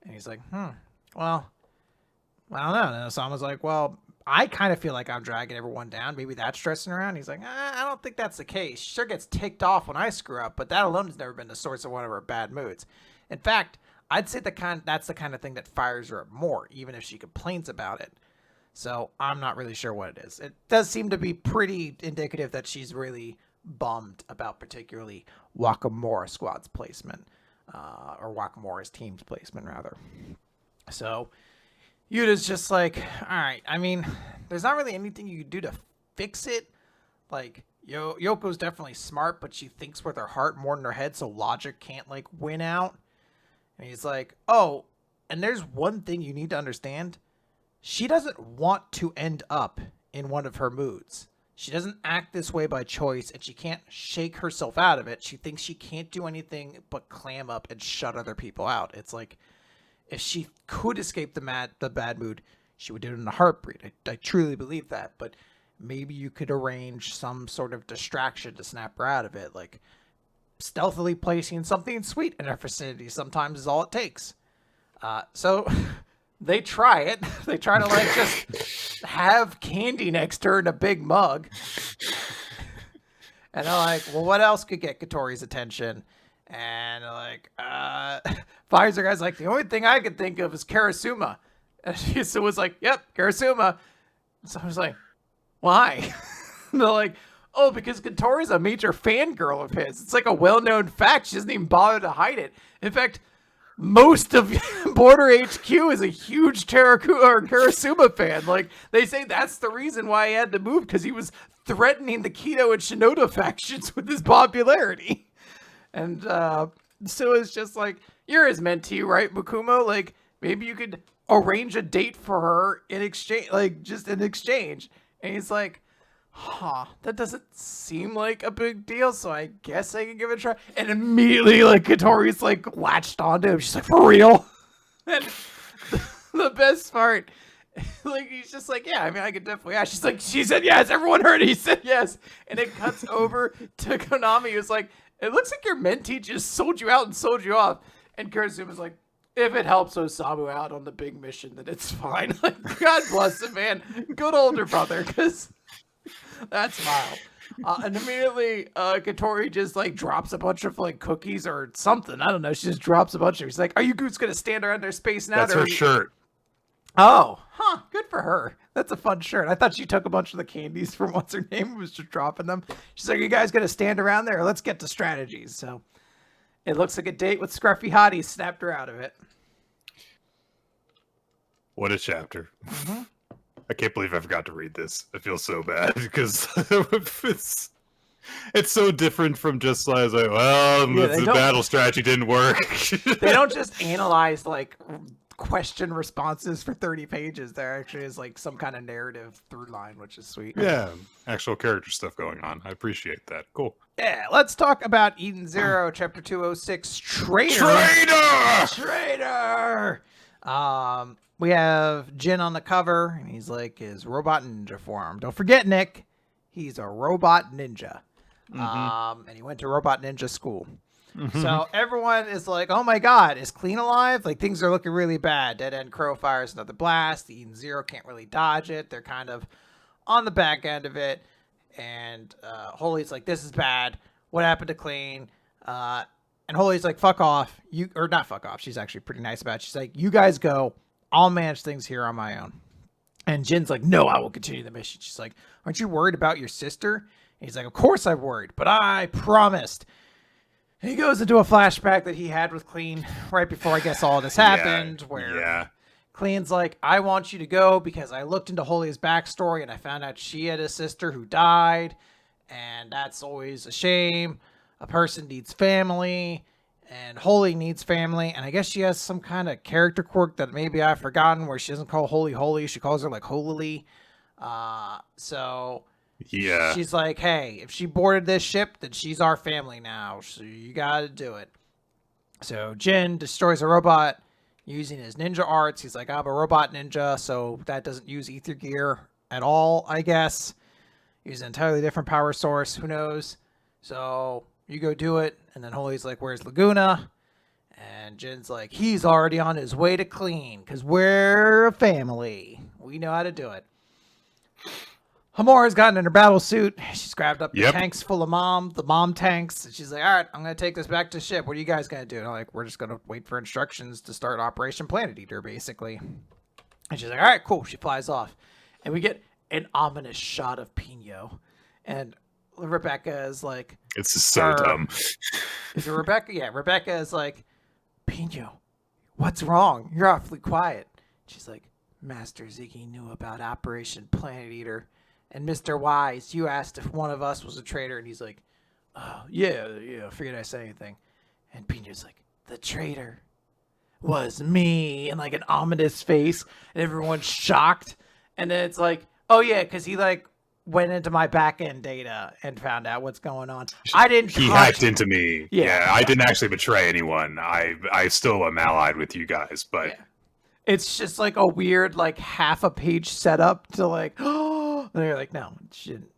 And he's like, well, I don't know. And Osama's like, well, I kind of feel like I'm dragging everyone down. Maybe that's stressing her out. And he's like, I don't think that's the case. She sure gets ticked off when I screw up, but that alone has never been the source of one of her bad moods. In fact, I'd say that's the kind of thing that fires her up more, even if she complains about it. So I'm not really sure what it is. It does seem to be pretty indicative that she's really bummed about particularly Wakamura squad's placement. Or Wakamura's team's placement, rather. So Yuta's just like, all right, I mean, there's not really anything you can do to fix it. Like, Yoko's definitely smart, but she thinks with her heart more than her head, so logic can't, like, win out. And he's like, oh, and there's one thing you need to understand. She doesn't want to end up in one of her moods. She doesn't act this way by choice, and she can't shake herself out of it. She thinks she can't do anything but clam up and shut other people out. It's like, if she could escape the bad mood, she would do it in a heartbeat. I truly believe that. But maybe you could arrange some sort of distraction to snap her out of it, like stealthily placing something sweet in her vicinity sometimes is all it takes. So they try it. They try to like just have candy next to her in a big mug. And they're like, well, what else could get Katori's attention? And they're like, Pfizer guy's like, the only thing I could think of is Karasuma. And she was like, yep, Karasuma. So I was like, why? And they're like, oh, because Katori's a major fangirl of his. It's like a well-known fact. She doesn't even bother to hide it. In fact, most of Border HQ is a huge Karasuma fan. Like, they say that's the reason why he had to move, because he was threatening the Kido and Shinoda factions with his popularity. And so it's just like, you're his mentee, right, Mukumo? Like, maybe you could arrange a date for her in exchange, like, just in exchange. And he's like, that doesn't seem like a big deal, so I guess I can give it a try. And immediately, like, Katori's, like, latched onto him. She's like, for real? And the best part, like, he's just like, yeah, I mean, I could definitely ask. She's like, she said yes. Everyone heard it. He said yes. And it cuts over to Konami, who's like, it looks like your mentee just sold you out and sold you off. And Karasuma's like, if it helps Osamu out on the big mission, then it's fine. Like, God bless him, man. Good older brother, because that's wild. And immediately, Katori just, like, drops a bunch of, like, cookies or something. I don't know. She just drops a bunch of. He's like, are you goose going to stand around there spacing out? That's her shirt. Oh, good for her. That's a fun shirt. I thought she took a bunch of the candies from what's her name and was just dropping them. She's like, you guys going to stand around there? Let's get to strategies. So it looks like a date with Scruffy Hottie snapped her out of it. What a chapter. Mm-hmm. I can't believe I forgot to read this. I feel so bad because it's so different from just like, well, the battle strategy didn't work. They don't just analyze, like, question responses for 30 pages. There actually is, like, some kind of narrative through line, which is sweet. Yeah, actual character stuff going on. I appreciate that. Cool. Yeah, let's talk about Eden Zero, Chapter 206, Traitor! We have Jin on the cover, and he's like his robot ninja form. Don't forget, Nick, he's a robot ninja. Mm-hmm. And he went to robot ninja school. Mm-hmm. So everyone is like, oh my god, is Clean alive? Like, things are looking really bad. Dead End Crow fires another blast. The Eden Zero can't really dodge it. They're kind of on the back end of it. And Holy's like, this is bad. What happened to Clean? And Holy's like, fuck off. Or not fuck off. She's actually pretty nice about it. She's like, you guys go. I'll manage things here on my own. And Jin's like, no, I will continue the mission. She's like, aren't you worried about your sister? And he's like, of course I'm worried, but I promised. And he goes into a flashback that he had with Clean right before, I guess, all this happened, where Clean's like, I want you to go because I looked into Holy's backstory and I found out she had a sister who died. And that's always a shame. A person needs family. And Holy needs family, and I guess she has some kind of character quirk that maybe I've forgotten, where she doesn't call Holy. She calls her, like, Holily. So yeah, she's like, hey, if she boarded this ship, then she's our family now, so you gotta do it. So Jin destroys a robot using his ninja arts. He's like, I'm a robot ninja, so that doesn't use ether gear at all, I guess. Use an entirely different power source, who knows. So you go do it. And then Holy's like, where's Laguna? And Jin's like, he's already on his way to Clean, because we're a family. We know how to do it. Hamura's gotten in her battle suit. She's grabbed up the tanks full of the mom tanks. And she's like, all right, I'm going to take this back to ship. What are you guys going to do? And I'm like, we're just going to wait for instructions to start Operation Planet Eater, basically. And she's like, all right, cool. She flies off. And we get an ominous shot of Pino. And Rebecca is like, it's so dumb. Is it Rebecca? Yeah, Rebecca is like, Pino, what's wrong? You're awfully quiet. She's like, Master Ziggy knew about Operation Planet Eater. And Mr. Wise, you asked if one of us was a traitor. And he's like, oh, yeah, I figured I said anything. And Pino's like, the traitor was me. And like an ominous face. And everyone's shocked. And then it's like, oh yeah, because he like went into my back-end data and found out what's going on. He hacked into me. Yeah, I didn't actually betray anyone. I still am allied with you guys, but it's just like a weird, like, half a page setup to like, oh, And you're like, no, shouldn't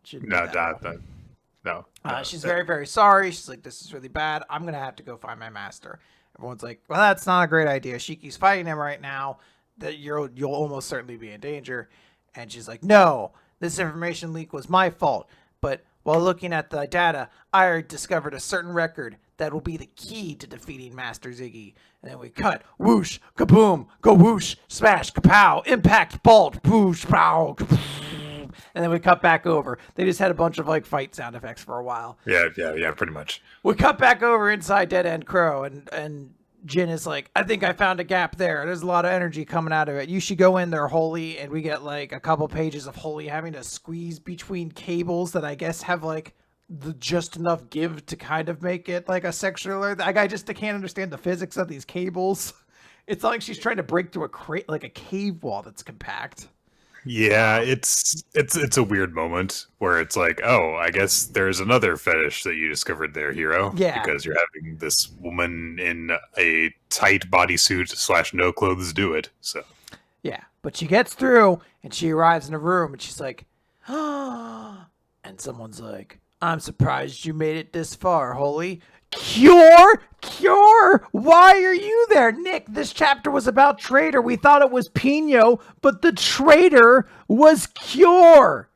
no. She's very, very sorry. She's like, this is really bad. I'm going to have to go find my master. Everyone's like, well, that's not a great idea. Shiki's fighting him right now. That you'll almost certainly be in danger. And she's like, no, this information leak was my fault. But while looking at the data, I discovered a certain record that will be the key to defeating Master Ziggy. And then we cut, whoosh, kaboom, go whoosh, smash, kapow, impact, bolt, whoosh, pow, kaboom. And then we cut back over. They just had a bunch of like fight sound effects for a while. Yeah, pretty much. We cut back over inside Dead End Crow, and Jin is like, I think I found a gap there. There's a lot of energy coming out of it. You should go in there, Holy. And we get like a couple pages of Holy having to squeeze between cables that I guess have like the just enough give to kind of make it like a sexual alert. Like, I can't understand the physics of these cables. It's not like she's trying to break through a cave wall that's compact. Yeah, it's a weird moment where it's like, oh, I guess there's another fetish that you discovered there, hero. Yeah. Because you're having this woman in a tight bodysuit / no clothes do it. So. Yeah, but she gets through and she arrives in a room and she's like, and someone's like, I'm surprised you made it this far, Holy. Cure? Why are you there? Nick, this chapter was about Traitor. We thought it was Pino, but the traitor was Cure.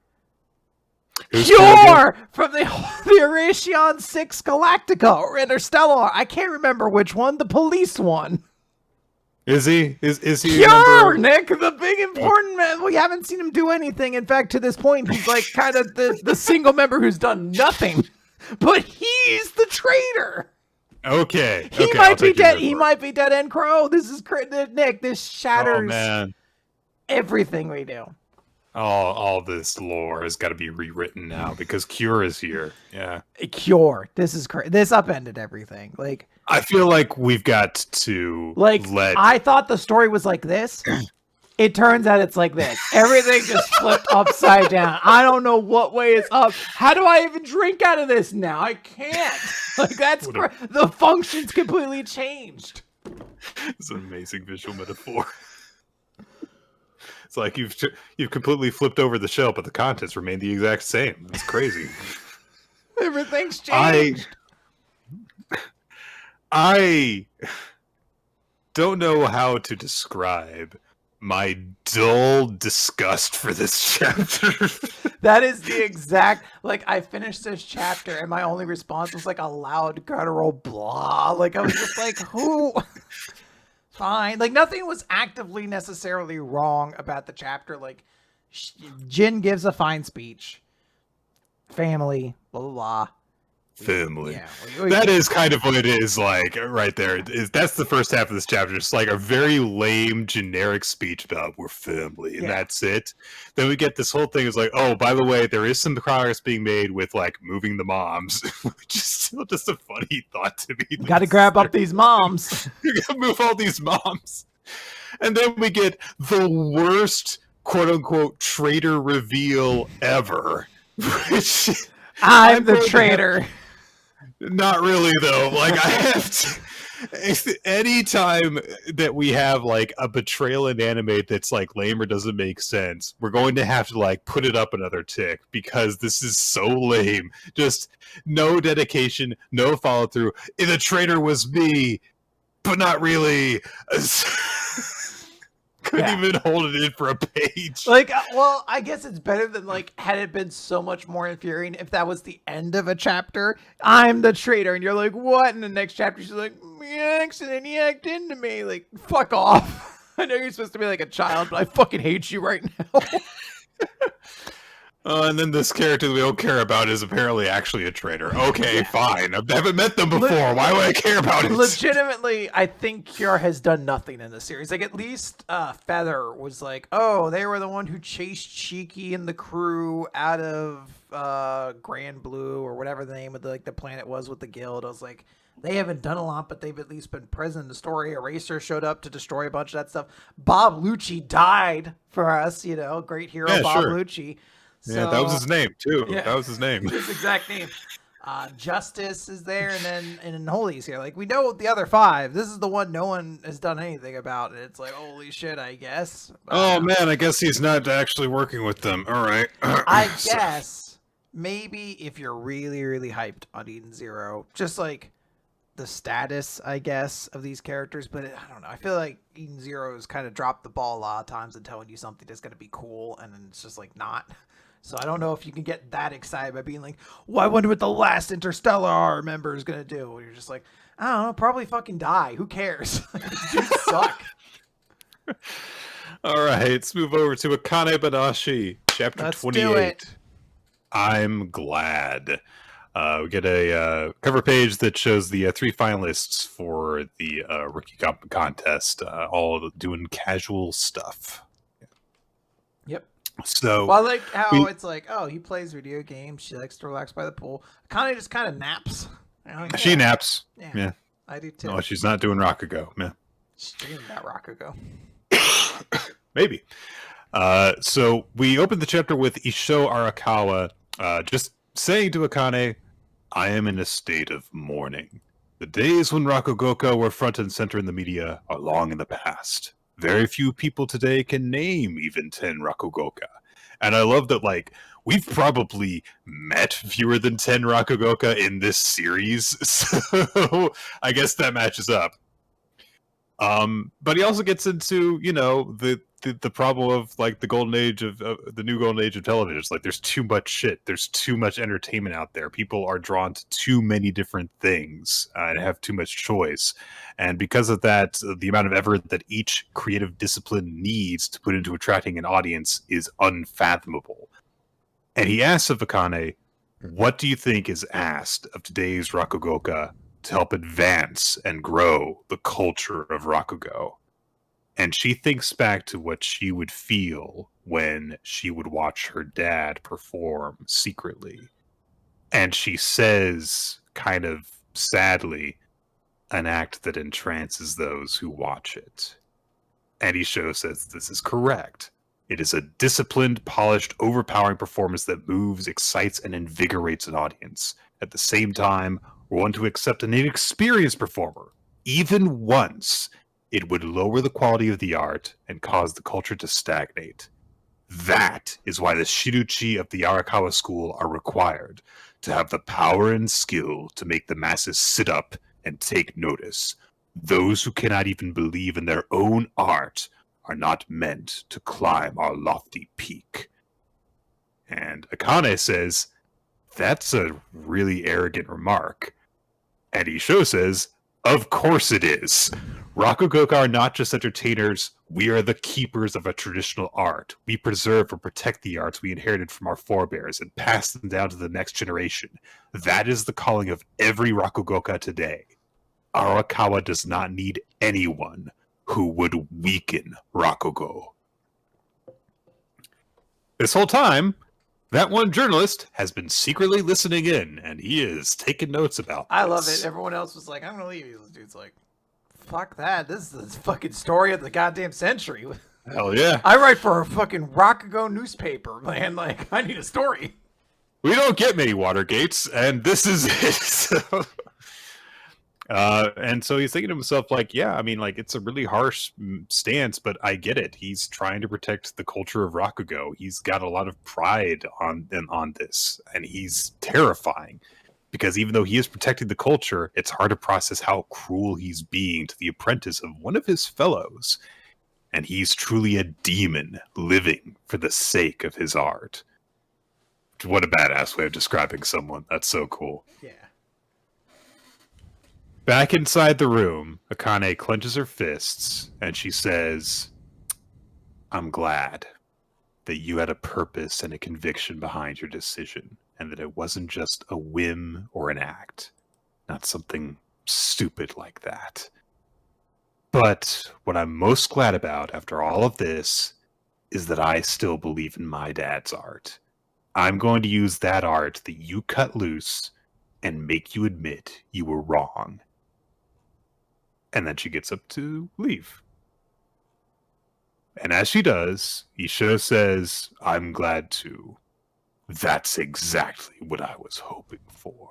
Cure from the Eration 6 Galactica or Interstellar. I can't remember which one. The police one. Is he? Is he? Cure, Nick, the big important man. We haven't seen him do anything. In fact, to this point, he's like kind of the single member who's done nothing. But he's the traitor. Okay. He might be dead. He might be Dead End Crow. This is Nick. This shatters everything we do. All this lore has got to be rewritten now because Cure is here. Yeah. Cure. This is crazy. This upended everything. Like, I feel like we've got to I thought the story was like this. It turns out it's like this. Everything just flipped upside down. I don't know what way it's up. How do I even drink out of this now? I can't. Like, that's the function's completely changed. It's an amazing visual metaphor. It's like you've completely flipped over the shell, but the contents remain the exact same. It's crazy. Everything's changed. I don't know how to describe my dull disgust for this chapter. That is the exact, like, I finished this chapter and my only response was like a loud guttural blah. Like, I was just like, who? Fine. Like, nothing was actively necessarily wrong about the chapter. Like, Jin gives a fine speech. Family, blah, blah, blah. Family. Yeah, that is kind of what it is like right there. That's the first half of this chapter. Just like a very lame, generic speech about we're family, and that's it. Then we get this whole thing is like, oh, by the way, there is some progress being made with like moving the moms, which is still just a funny thought to me. Got to grab up these moms. You got to move all these moms, and then we get the worst quote unquote traitor reveal ever, which I'm the traitor. Not really, though. Like, I have to... Anytime that we have, like, a betrayal in anime that's, like, lame or doesn't make sense, we're going to have to, like, put it up another tick, because this is so lame. Just no dedication, no follow-through. The traitor was me, but not really. Couldn't even hold it in for a page. Like, well, I guess it's better than, like, had it been so much more infuriating if that was the end of a chapter. I'm the traitor, and you're like, what? In the next chapter, she's like, accident, he hacked into me. Like, fuck off. I know you're supposed to be like a child, but I fucking hate you right now. And then this character that we don't care about is apparently actually a traitor. Okay, fine. I haven't met them before. Why would I care about it? Legitimately, I think Kiara has done nothing in the series. Like, at least Feather was like, oh, they were the one who chased Shiki and the crew out of Grand Blue or whatever the name of the planet was with the guild. I was like, they haven't done a lot, but they've at least been present in the story. Eraser showed up to destroy a bunch of that stuff. Bob Lucci died for us, great hero Bob Lucci. So, yeah, that was his name, too. Yeah. That was his name. His exact name. Justice is there, and then Holy's here. Like, we know the other 5. This is the one no one has done anything about, and it's like, holy shit, I guess. Oh man, I guess he's not actually working with them. All right. I guess maybe if you're really, really hyped on Eden Zero, just like the status, I guess, of these characters, but I don't know. I feel like Eden Zero has kind of dropped the ball a lot of times in telling you something that's going to be cool, and then it's just like not. So I don't know if you can get that excited by being like, well, I wonder what the last Interstellar member is going to do. And you're just like, I don't know, probably fucking die. Who cares? Dudes suck. All right, let's move over to Akane-banashi, chapter 28. Do it. I'm glad. We get a cover page that shows the 3 finalists for the rookie contest, all doing casual stuff. Yep. So, well, I like how it's like, oh, he plays video games. She likes to relax by the pool. Akane just kind of naps. Like, she naps. Yeah. I do too. No, she's not doing Rakugo. Yeah. She's doing that Rakugo. Maybe. So we opened the chapter with Isho Arakawa just saying to Akane, I am in a state of mourning. The days when Rakugoka were front and center in the media are long in the past. Very few people today can name even 10 Rakugoka. And I love that, like, we've probably met fewer than 10 Rakugoka in this series, so I guess that matches up. But he also gets into, you know, the problem of, like, the golden age of the new golden age of television. It's like there's too much shit. There's too much entertainment out there. People are drawn to too many different things and have too much choice. And because of that, the amount of effort that each creative discipline needs to put into attracting an audience is unfathomable. And he asks of Akane, what do you think is asked of today's Rakugoka to help advance and grow the culture of Rakugo? And she thinks back to what she would feel when she would watch her dad perform secretly. And she says, kind of sadly, an act that entrances those who watch it. And Isho says this is correct. It is a disciplined, polished, overpowering performance that moves, excites, and invigorates an audience. At the same time, we're one to accept an inexperienced performer, even once, it would lower the quality of the art and cause the culture to stagnate. That is why the Shiruchi of the Arakawa school are required, to have the power and skill to make the masses sit up and take notice. Those who cannot even believe in their own art are not meant to climb our lofty peak. And Akane says, that's a really arrogant remark. And Isho says, of course it is. Rakugoka are not just entertainers, we are the keepers of a traditional art. We preserve and protect the arts we inherited from our forebears and pass them down to the next generation. That is the calling of every Rakugoka today. Arakawa does not need anyone who would weaken Rakugo. This whole time, that one journalist has been secretly listening in, and he is taking notes about this. I love it. Everyone else was like, I'm going to leave you. This dude's like, fuck that. This is the fucking story of the goddamn century. Hell yeah. I write for a fucking Rakugo newspaper, man. Like, I need a story. We don't get many Watergates, and this is it. So... and so he's thinking to himself, like, yeah, I mean, like, it's a really harsh stance, but I get it. He's trying to protect the culture of Rakugo. He's got a lot of pride on this, and he's terrifying. Because even though he is protecting the culture, it's hard to process how cruel he's being to the apprentice of one of his fellows. And he's truly a demon living for the sake of his art. What a badass way of describing someone. That's so cool. Yeah. Back inside the room, Akane clenches her fists, and she says, I'm glad that you had a purpose and a conviction behind your decision, and that it wasn't just a whim or an act, not something stupid like that. But what I'm most glad about after all of this is that I still believe in my dad's art. I'm going to use that art that you cut loose and make you admit you were wrong. And then she gets up to leave. And as she does, Isho says, I'm glad too. That's exactly what I was hoping for.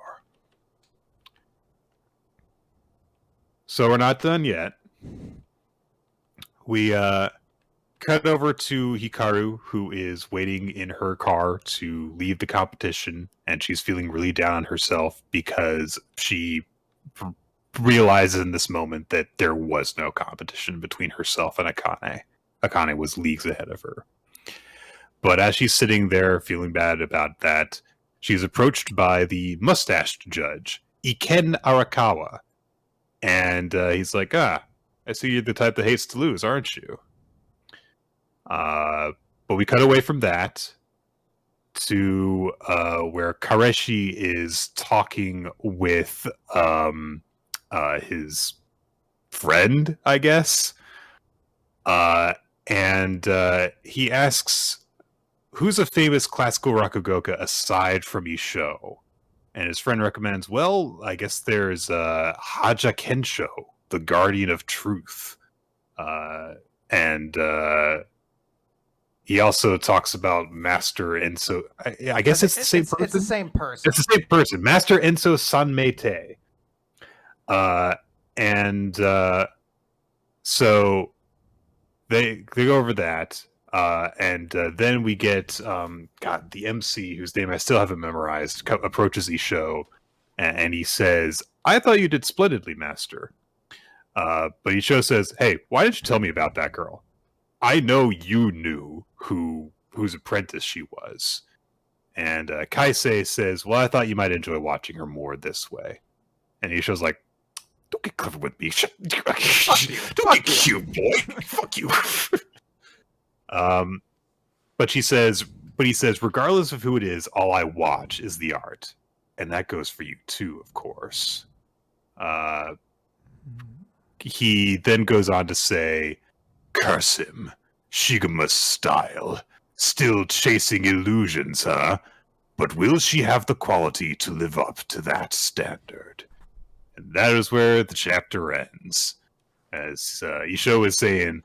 So we're not done yet. We cut over to Hikaru, who is waiting in her car to leave the competition, and she's feeling really down on herself because she realizes in this moment that there was no competition between herself and Akane. Akane was leagues ahead of her. But as she's sitting there feeling bad about that, she's approached by the mustached judge, Iken Arakawa. And he's like, I see you're the type that hates to lose, aren't you? But we cut away from that to where Kareshi is talking with his friend, I guess. And he asks, who's a famous classical rakugoka aside from Isho? And his friend recommends, well, I guess there's Haja Kensho, the guardian of truth. And he also talks about Master Enso. I guess it's the same person. It's the same person. It's the same person. Master Enso Sanmete. So they go over that. And then we get the MC, whose name I still haven't memorized, approaches Isho, and he says, I thought you did splendidly, Master. But Isho says, hey, why didn't you tell me about that girl? I know you knew whose apprentice she was. And Kaisei says, well, I thought you might enjoy watching her more this way. And Isho's like, don't get clever with me. Don't get cute, boy. Fuck you. But he says, regardless of who it is, all I watch is the art. And that goes for you too, of course. He then goes on to say, curse him. Shigama's style. Still chasing illusions, huh? But will she have the quality to live up to that standard? And that is where the chapter ends. As Isho is saying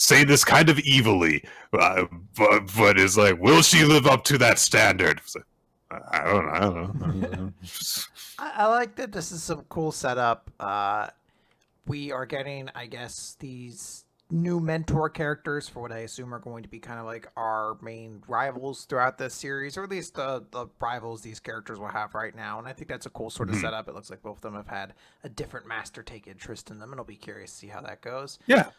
this kind of evilly, but is like, will she live up to that standard? I don't know. I like that this is some cool setup. We are getting, I guess, these new mentor characters for what I assume are going to be kind of like our main rivals throughout this series, or at least the rivals these characters will have right now. And I think that's a cool sort of setup. It looks like both of them have had a different master take interest in them, and I'll be curious to see how that goes. Yeah.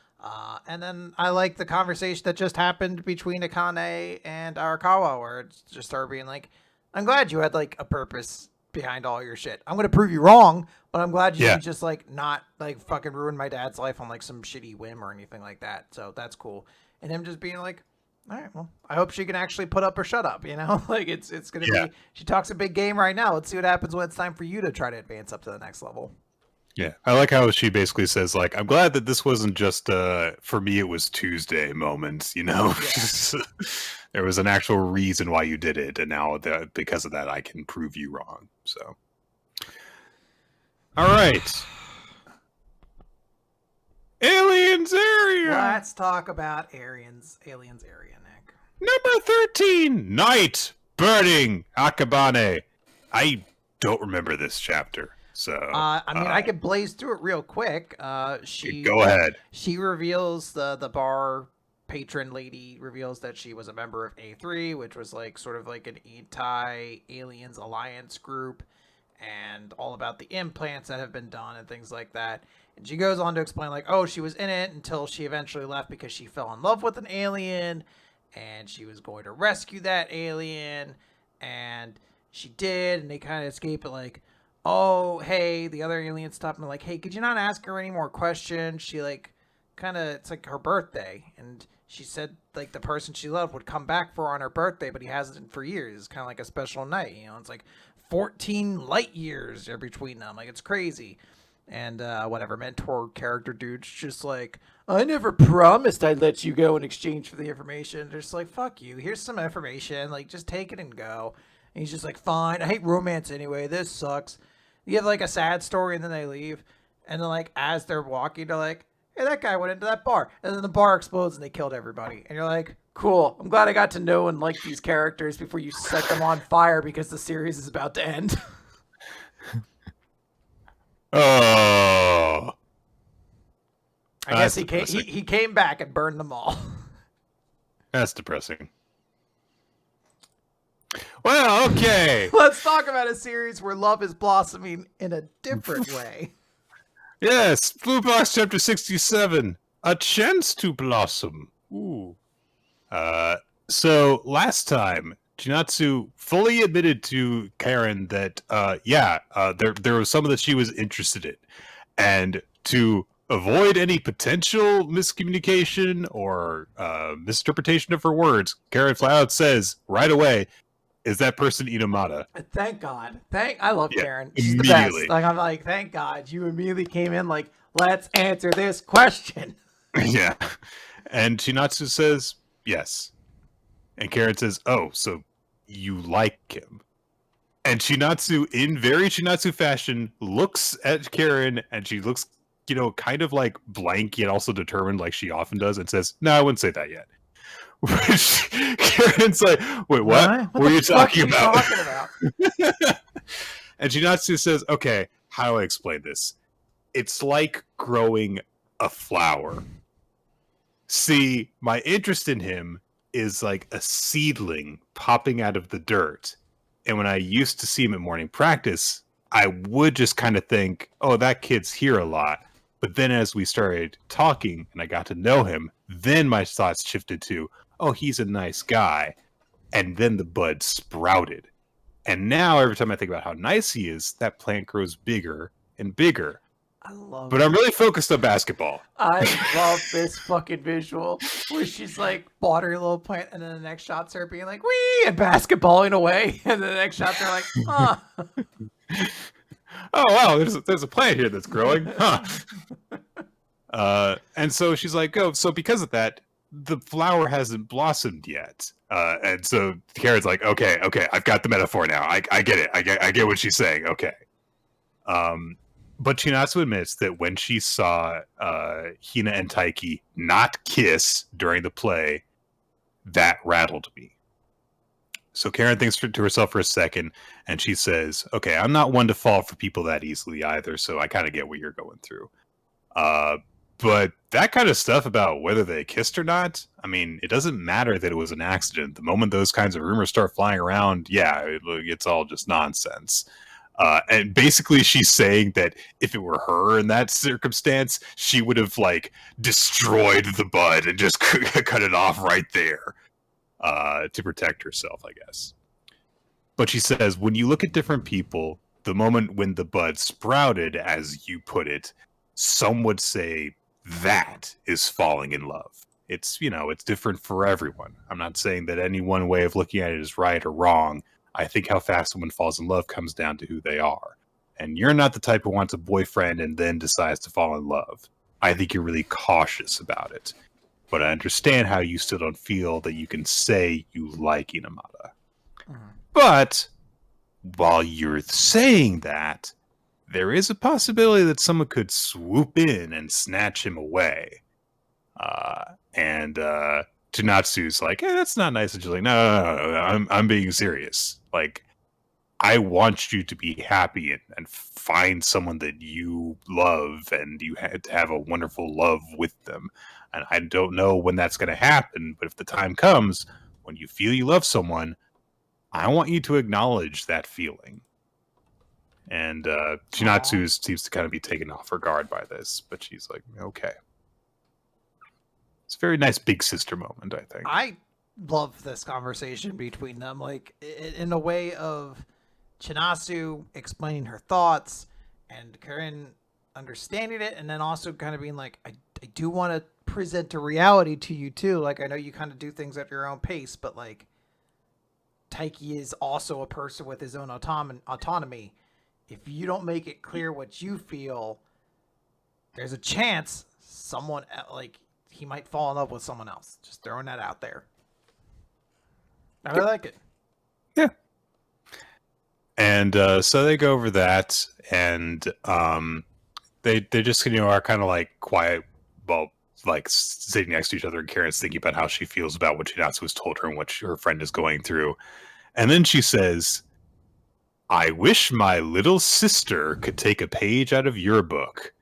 And then I like the conversation that just happened between Akane and Arakawa, where it just started being like, I'm glad you had like a purpose behind all your shit. I'm going to prove you wrong, but I'm glad you didn't just like not like fucking ruin my dad's life on like some shitty whim or anything like that. So that's cool. And him just being like, all right, well, I hope she can actually put up or shut up, you know? Like it's going to be, she talks a big game right now. Let's see what happens when it's time for you to try to advance up to the next level. Yeah, I like how she basically says, like, I'm glad that this wasn't just, for me, it was Tuesday moments, you know? Yeah. There was an actual reason why you did it, and now because of that, I can prove you wrong, so. All right. Aliens area! Let's talk about aliens area, Nick. Number 13, Night Burning Akabane. I don't remember this chapter. So, I could blaze through it real quick. Go ahead. She reveals the bar patron lady reveals that she was a member of A3, which was like sort of like an anti-aliens alliance group, and all about the implants that have been done and things like that. And she goes on to explain like, oh, she was in it until she eventually left because she fell in love with an alien, and she was going to rescue that alien, and she did, and they kind of escape it like, oh, hey, the other alien stopped me like, hey, could you not ask her any more questions? She like it's like her birthday, and she said like the person she loved would come back for her on her birthday, but he hasn't for years. It's kind of like a special night, you know? It's like 14 light years are between them. Like, it's crazy. And whatever, mentor character dude's just like, I never promised I'd let you go in exchange for the information. They're just like, fuck you, here's some information, like, just take it and go. And he's just like, fine, I hate romance anyway, this sucks. You have like a sad story, and then they leave, and then like as they're walking, they're like, hey, that guy went into that bar, and then the bar explodes and they killed everybody. And you're like, cool, I'm glad I got to know and like these characters before you set them on fire because the series is about to end. Oh. I guess he came back and burned them all. That's depressing. Well, okay. Let's talk about a series where love is blossoming in a different way. Yes, Blue Box Chapter 67, A Chance to Blossom. Ooh. So last time, Chinatsu fully admitted to Karen that, there was some that she was interested in. And to avoid any potential miscommunication or misinterpretation of her words, Karen flat out says right away, "Is that person Inamata?" Thank God. I love Karen. She's the immediately. best. Like, I'm like, thank God you immediately came in like, let's answer this question. Yeah. And Chinatsu says yes. And Karen says, "Oh, so you like him?" And Chinatsu, in very Chinatsu fashion, looks at Karen, and she looks, kind of like blank yet also determined, like she often does, and says, "No, I wouldn't say that yet." Which Karen's like, "Wait, what? What are you talking about?" And Chinatsu says, "Okay, how do I explain this? It's like growing a flower. See, my interest in him is like a seedling popping out of the dirt. And when I used to see him at morning practice, I would just kind of think, oh, that kid's here a lot. But then as we started talking and I got to know him, then my thoughts shifted to, oh, he's a nice guy." And then the bud sprouted. And now every time I think about how nice he is, that plant grows bigger and bigger. But I'm really focused on basketball. I love this fucking visual where she's like bought her little plant, and then the next shot's her being like, wee, and basketballing away. And then the next shots are like, huh. Oh, wow, there's a plant here that's growing. Huh. And so she's like, oh, so because of that, the flower hasn't blossomed yet. And so Karen's like, okay, I've got the metaphor now. I get it. I get what she's saying. Okay. But Chinatsu admits that when she saw Hina and Taiki not kiss during the play, that rattled me. So Karen thinks to herself for a second, and she says, okay, I'm not one to fall for people that easily either, so I kind of get what you're going through. But that kind of stuff about whether they kissed or not, I mean, it doesn't matter that it was an accident. The moment those kinds of rumors start flying around, yeah, it's all just nonsense. And basically she's saying that if it were her in that circumstance, she would have like destroyed the bud and just cut it off right there to protect herself, I guess. But she says, when you look at different people, the moment when the bud sprouted, as you put it, some would say that is falling in love. It's, it's different for everyone. I'm not saying that any one way of looking at it is right or wrong. I think how fast someone falls in love comes down to who they are. And you're not the type who wants a boyfriend and then decides to fall in love. I think you're really cautious about it. But I understand how you still don't feel that you can say you like Inamata. But while you're saying that, there is a possibility that someone could swoop in and snatch him away. And Chinatsu's like, that's not nice. And she's like, no, I'm being serious. Like, I want you to be happy and find someone that you love and you have a wonderful love with them. And I don't know when that's going to happen, but if the time comes when you feel you love someone, I want you to acknowledge that feeling. And Chinatsu seems to kind of be taken off her guard by this, but she's like, okay. It's a very nice big sister moment, I think. I love this conversation between them, like in a way of Chinatsu explaining her thoughts and Karen understanding it, and then also kind of being like, I do want to present a reality to you too. Like, I know you kind of do things at your own pace, but like Taiki is also a person with his own autonomy. If you don't make it clear what you feel, there's a chance someone like he might fall in love with someone else. Just throwing that out there. I really like it. Yeah. And so they go over that, and they just are kind of like quiet, well, like sitting next to each other, and Karen's thinking about how she feels about what Chinatsu has told her and what her friend is going through. And then she says, I wish my little sister could take a page out of your book.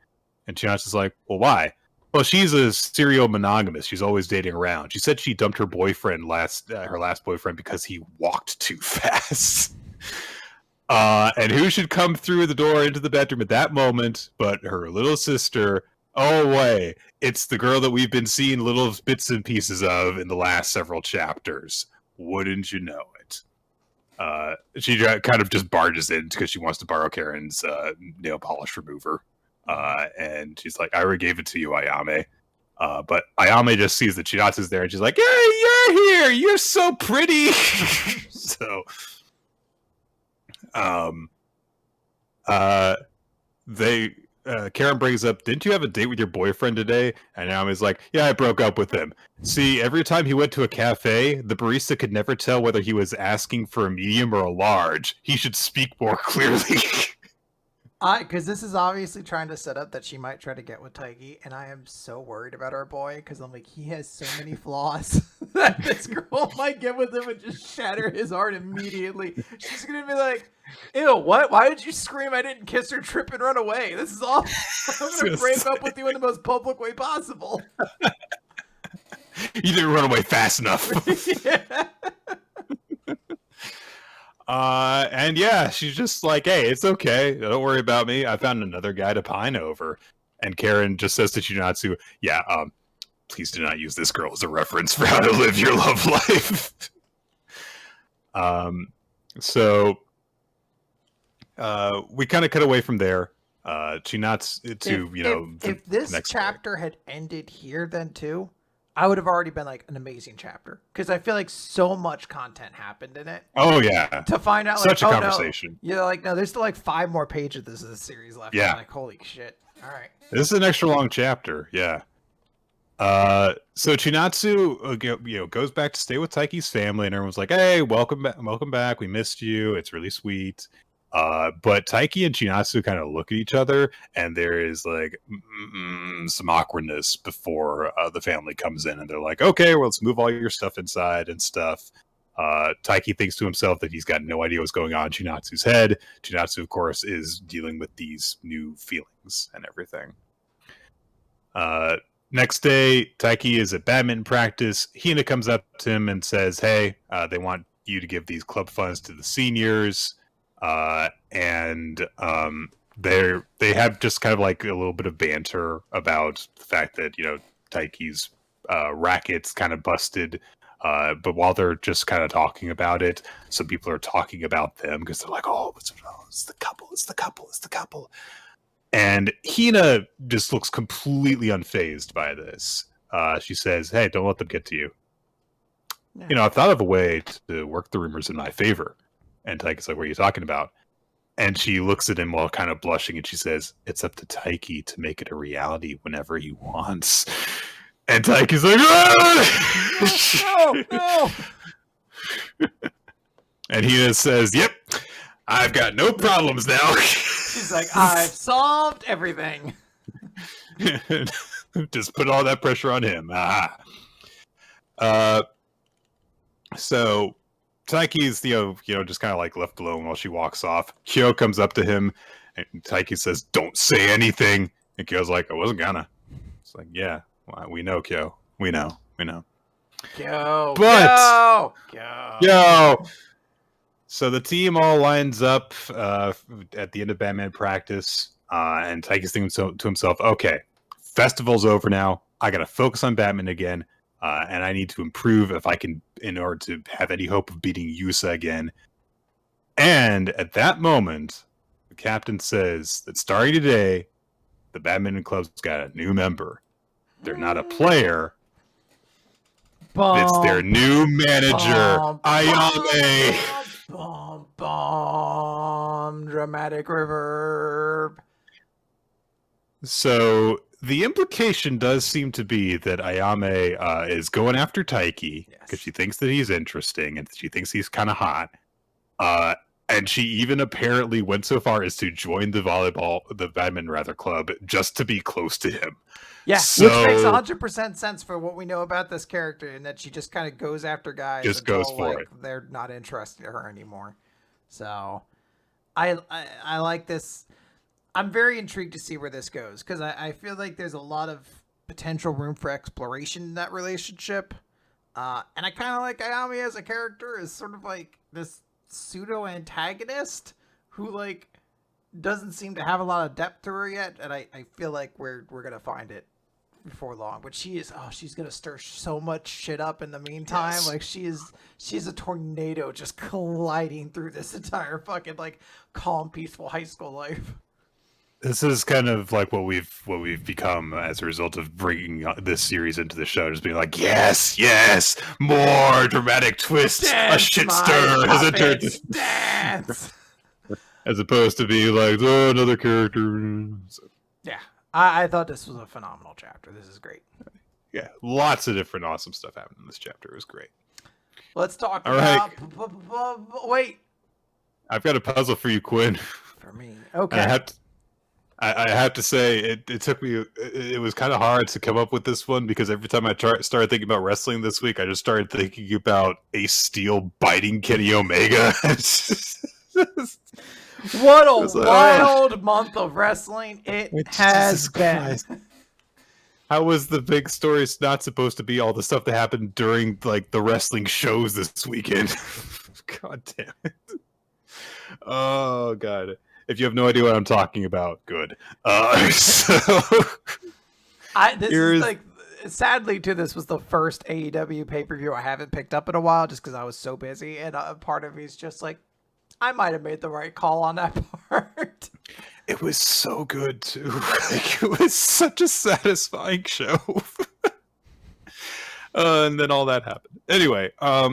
And Chinatsu's like, well, why? Well, she's a serial monogamist. She's always dating around. She said she dumped her boyfriend her last boyfriend because he walked too fast. And who should come through the door into the bedroom at that moment but her little sister? Oh, way. It's the girl that we've been seeing little bits and pieces of in the last several chapters. Wouldn't you know it? She kind of just barges in because she wants to borrow Karen's nail polish remover. And she's like, I already gave it to you, Ayame. But Ayame just sees that Chinatsu's there and she's like, hey, you're here! You're so pretty! So... Karen brings up, didn't you have a date with your boyfriend today? And Naomi's like, yeah, I broke up with him. See, every time he went to a cafe, the barista could never tell whether he was asking for a medium or a large. He should speak more clearly. Because this is obviously trying to set up that she might try to get with Taiki, and I am so worried about our boy, because I'm like, he has so many flaws that this girl might get with him and just shatter his heart immediately. She's going to be like, ew, what? Why did you scream I didn't kiss her, trip, and run away? This is awful. I'm going to break up with you in the most public way possible. You didn't run away fast enough. Yeah. And yeah, she's just like, hey, it's okay. Don't worry about me. I found another guy to pine over. And Karen just says to Chinatsu, yeah, please do not use this girl as a reference for how to live your love life. So we kind of cut away from there. Chinatsu to, if this chapter had ended here then too, I would have already been like an amazing chapter, because I feel like so much content happened in it. Oh yeah, to find out such like, a conversation. No. Yeah, like no, there's still like 5 more pages of this series left. Yeah, I'm like holy shit. All right, this is an extra long chapter. Yeah. So Chinatsu, goes back to stay with Taiki's family, and everyone's like, "Hey, welcome back. We missed you. It's really sweet." But Taiki and Chinatsu kind of look at each other, and there is like some awkwardness before the family comes in, and they're like, "Okay, well, let's move all your stuff inside and stuff." Taiki thinks to himself that he's got no idea what's going on in Chinatsu's head. Chinatsu, of course, is dealing with these new feelings and everything. Next day, Taiki is at badminton practice. Hina comes up to him and says, "Hey, they want you to give these club funds to the seniors." And they have just kind of like a little bit of banter about the fact that, Taiki's racket's kind of busted. But while they're just kind of talking about it, some people are talking about them because they're like, oh, it's the couple. And Hina just looks completely unfazed by this. She says, hey, don't let them get to you. Yeah. I've thought of a way to work the rumors in my favor. And Taiki's like, what are you talking about? And she looks at him while kind of blushing, and she says, it's up to Taiki to make it a reality whenever he wants. And Taiki's like, no! And he says, yep, I've got no problems now. She's like, I've solved everything. Just put all that pressure on him. So Taiki's, just kind of like left alone while she walks off. Kyo comes up to him, and Taiki says, don't say anything. And Kyo's like, I wasn't gonna. It's like, yeah, well, we know, Kyo. We know. Kyo! So the team all lines up at the end of Batman practice, and Taiki's thinking to himself, okay, festival's over now. I gotta focus on Batman again. And I need to improve if I can, in order to have any hope of beating Yusa again. And at that moment, the captain says that starting today, the Badminton Club's got a new member. They're not a player. It's their new manager, Ayame. Dramatic reverb. So the implication does seem to be that Ayame is going after Taiki because she thinks that he's interesting and she thinks he's kind of hot. And she even apparently went so far as to join the badminton club just to be close to him. Yeah, which makes 100% sense for what we know about this character, and that she just kind of goes after guys. Just goes for it. They're not interested in her anymore. So, I like this. I'm very intrigued to see where this goes because I feel like there's a lot of potential room for exploration in that relationship. And I kind of like Ayami as a character as sort of like this pseudo antagonist who like doesn't seem to have a lot of depth to her yet, and I feel like we're gonna find it before long. But she's gonna stir so much shit up in the meantime. Yes. Like she's a tornado just colliding through this entire fucking like calm, peaceful high school life. This is kind of like what we've become as a result of bringing this series into the show, just being like, yes, more dramatic twists, a shit stir has entered. Dance. As opposed to being like, oh, another character. So, yeah, I thought this was a phenomenal chapter. This is great. Yeah, lots of different awesome stuff happened in this chapter. It was great. Let's talk about... Wait. I've got a puzzle for you, Quinn. For me. Okay. I have to say, it took me... It was kind of hard to come up with this one because every time I started thinking about wrestling this week, I just started thinking about Ace Steel biting Kenny Omega. What a wild month of wrestling it has been. How was the big story not supposed to be all the stuff that happened during like the wrestling shows this weekend? God damn it. Oh, God. If you have no idea what I'm talking about, good. Sadly, too, this was the first AEW pay-per-view I haven't picked up in a while just because I was so busy. And part of me is just like, I might have made the right call on that part. It was so good, too. Like, it was such a satisfying show. And then all that happened. Anyway,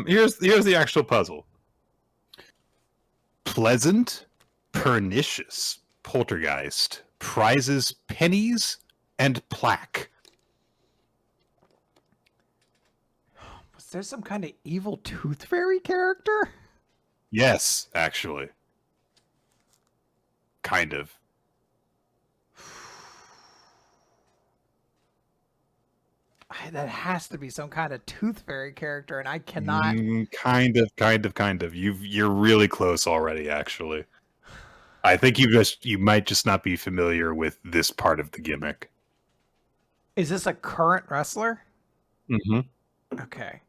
here's the actual puzzle. Pleasant, pernicious, poltergeist, prizes pennies and plaque. Was there some kind of evil tooth fairy character? Yes, actually. Kind of. That has to be some kind of tooth fairy character, and I cannot... Kind of. You're really close already, actually. I think you might just not be familiar with this part of the gimmick. Is this a current wrestler? Mm-hmm. Okay.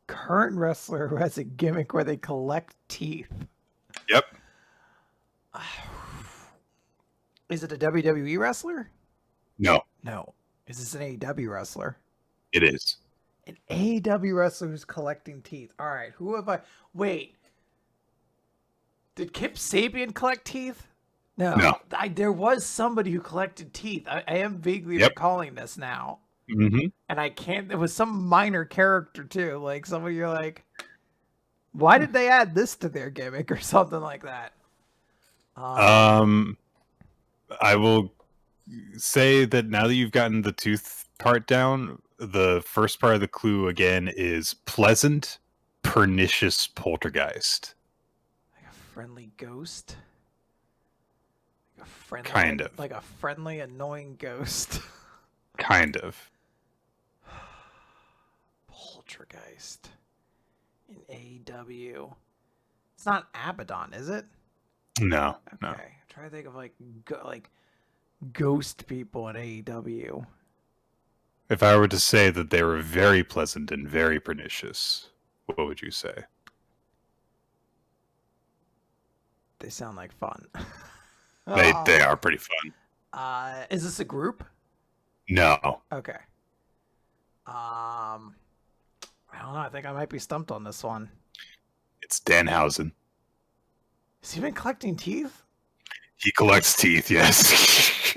Current wrestler who has a gimmick where they collect teeth. Yep. Is it a WWE wrestler? No. Is this an AEW wrestler? It is. An AEW wrestler who's collecting teeth. All right. Who have I... Wait. Did Kip Sabian collect teeth? No. There was somebody who collected teeth. I am vaguely recalling this now. Mm-hmm. And I can't... It was some minor character, too. Like, somebody you're like... Why did they add this to their gimmick or something like that? I will say that now that you've gotten the tooth part down, the first part of the clue again is pleasant, pernicious poltergeist. Like a friendly ghost? Like a friendly, kind of. Like a friendly, annoying ghost. Kind of. Poltergeist. In AEW. It's not Abaddon, is it? No. Okay. No. Try to think of like ghost people in AEW. If I were to say that they were very pleasant and very pernicious, what would you say? They sound like fun. They are pretty fun. Is this a group? No. Okay. I don't know. I think I might be stumped on this one. It's Danhausen. Has he been collecting teeth? He collects teeth, yes.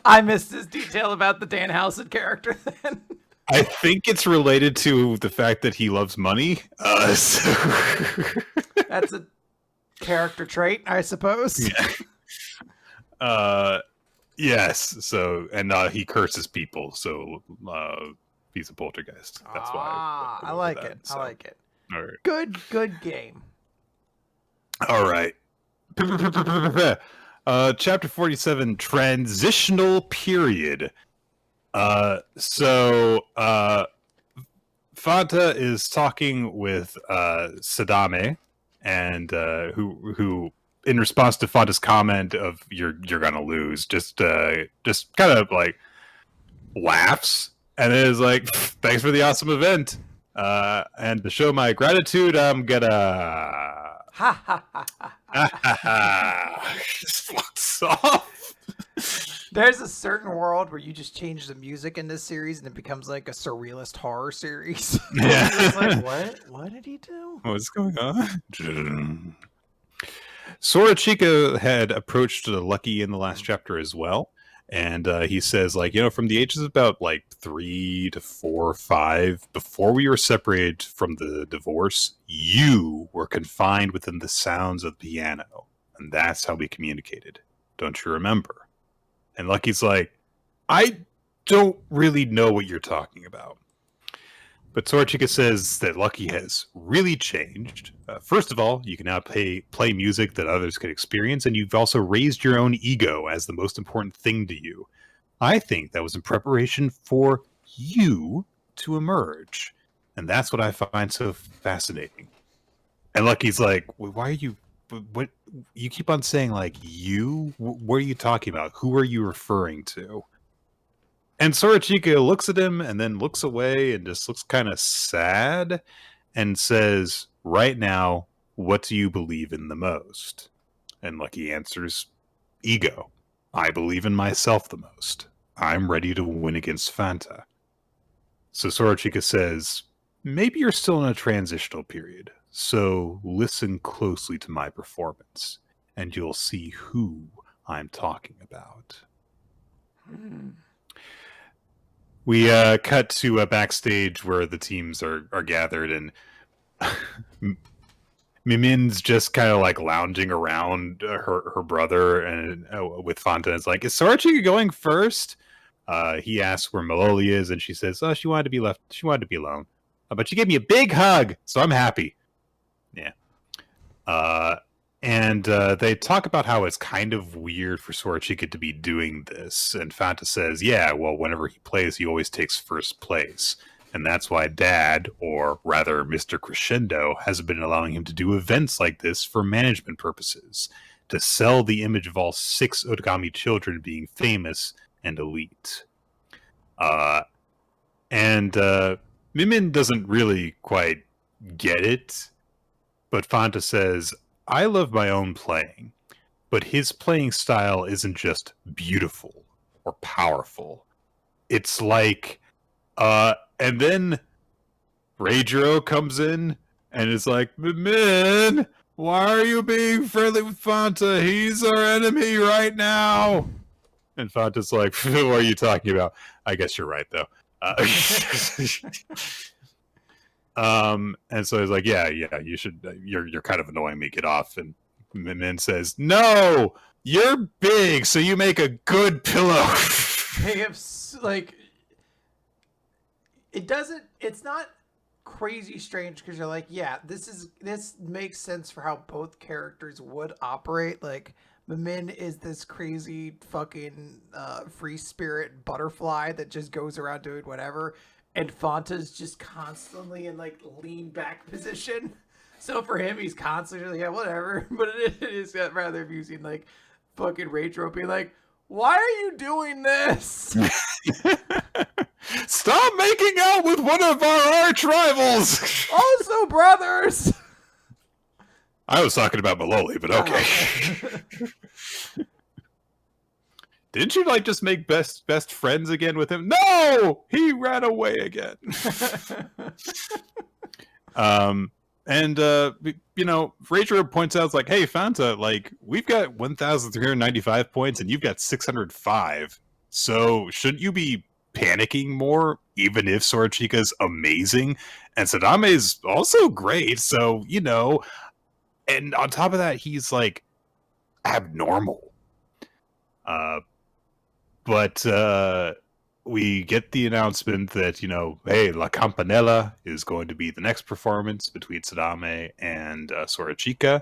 I missed this detail about the Danhausen character then. I think it's related to the fact that he loves money. That's a character trait, I suppose. Yeah. Yes. So, and he curses people. So he's a poltergeist. That's why. I like it. So. I like it. All right. Good game. All right. Chapter 47, Transitional Period. Fanta is talking with Sadame, and who in response to Fanta's comment of you're gonna lose, just kind of like laughs and is like, thanks for the awesome event. And to show my gratitude, I'm gonna ha ha ha ha. Just walks off. There's a certain world where you just change the music in this series and it becomes like a surrealist horror series. Yeah. It's like, what did he do? What's going on? Sorachika had approached Lucky in the last chapter as well. And he says, like, from the ages of about like 3 to 4 or 5, before we were separated from the divorce, you were confined within the sounds of the piano. And that's how we communicated. Don't you remember? And Lucky's like, I don't really know what you're talking about. But Sorachika says that Lucky has really changed. First of all, you can now play music that others can experience, and you've also raised your own ego as the most important thing to you. I think that was in preparation for you to emerge. And that's what I find so fascinating. And Lucky's like, why are you... What you keep on saying, like, you? What are you talking about? Who are you referring to? And Sorachika looks at him and then looks away and just looks kind of sad and says, right now, what do you believe in the most? And Lucky answers, ego. I believe in myself the most. I'm ready to win against Fanta. So Sorachika says, maybe you're still in a transitional period. So listen closely to my performance, and you'll see who I'm talking about. We cut to backstage where the teams are gathered, and Mimin's just kind of like lounging around her brother and with Fanta. It's like, is Sorachika going first? He asks where Maloli is, and she says, "Oh, she wanted to be left. She wanted to be alone, but she gave me a big hug, so I'm happy." Yeah. And they talk about how it's kind of weird for Sorachika to be doing this. And Fanta says, yeah, well, whenever he plays, he always takes first place. And that's why Dad, or rather Mr. Crescendo, has been allowing him to do events like this for management purposes, to sell the image of all 6 Otagami children being famous and elite. And Mimin doesn't really quite get it. But Fanta says, I love my own playing, but his playing style isn't just beautiful or powerful. It's like, and then Reijiro comes in and is like, Min, why are you being friendly with Fanta? He's our enemy right now. And Fanta's like, what are you talking about? I guess you're right, though. And so he's like, yeah, you should, you're kind of annoying me, get off. And Min says, no, you're big, so you make a good pillow. They have, like, it's not crazy strange because you're like, yeah, this makes sense for how both characters would operate. Like, Min is this crazy fucking free spirit butterfly that just goes around doing whatever. And Fanta's just constantly in, like, lean back position. So for him, he's constantly like, yeah, whatever. But it is rather amusing, like, fucking Reijiro being like, why are you doing this? Stop making out with one of our arch rivals! Also brothers! I was talking about Maloli, but okay. Didn't you, like, just make best friends again with him? No! He ran away again. And Reijiro points out, it's like, hey, Fanta, like, we've got 1,395 points and you've got 605. So shouldn't you be panicking more, even if Sorachika's amazing? And Sadame's also great, so, and on top of that, he's, like, abnormal. But we get the announcement that, hey, La Campanella is going to be the next performance between Sadame and Sorachika.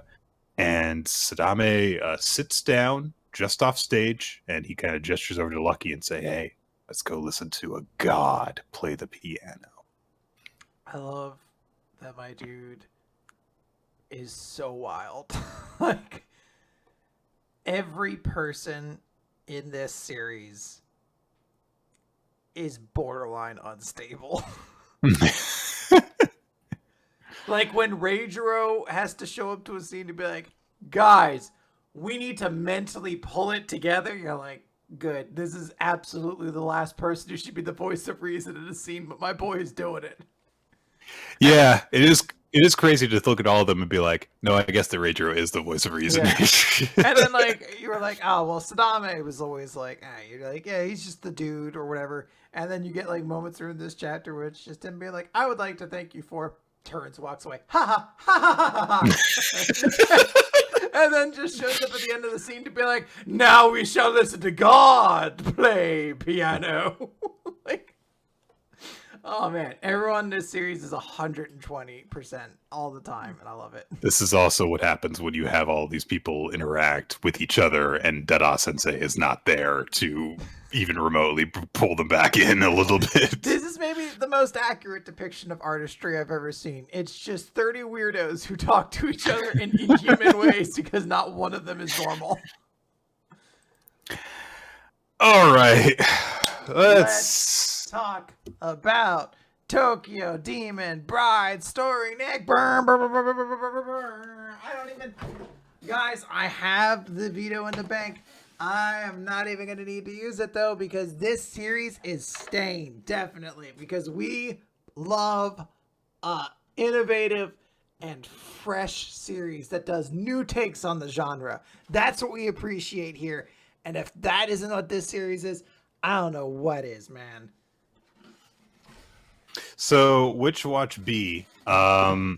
And Sadame sits down just off stage, and he kind of gestures over to Lucky and say, hey, let's go listen to a god play the piano. I love that my dude is so wild. Like, every person in this series is borderline unstable. Like, when Reijiro has to show up to a scene to be like, guys, we need to mentally pull it together, you're like, good. This is absolutely the last person who should be the voice of reason in a scene, but my boy is doing it. Yeah, it is. It is crazy to look at all of them and be like, no, I guess the Reijiro is the voice of reason. Yeah. And then, like, you were like, oh, well, Sadame was always like, you're like, yeah, he's just the dude or whatever. And then you get, like, moments through this chapter where it's just him being like, I would like to thank you for... Turns, walks away. Ha ha ha ha ha. And then just shows up at the end of the scene to be like, now we shall listen to God play piano. Like, oh man, everyone in this series is 120% all the time, and I love it. This is also what happens when you have all these people interact with each other, and Dada Sensei is not there to even remotely pull them back in a little bit. This is maybe the most accurate depiction of artistry I've ever seen. It's just 30 weirdos who talk to each other in inhuman ways because not one of them is normal. All right. Let's talk about Tokyo Demon Bride story, Nick. I don't even... Guys, I have the veto in the bank. I am not even going to need to use it, though, because this series is staying, definitely, because we love innovative and fresh series that does new takes on the genre. That's what we appreciate here, and if that isn't what this series is, I don't know what is, man. So, which watch B? Tokyo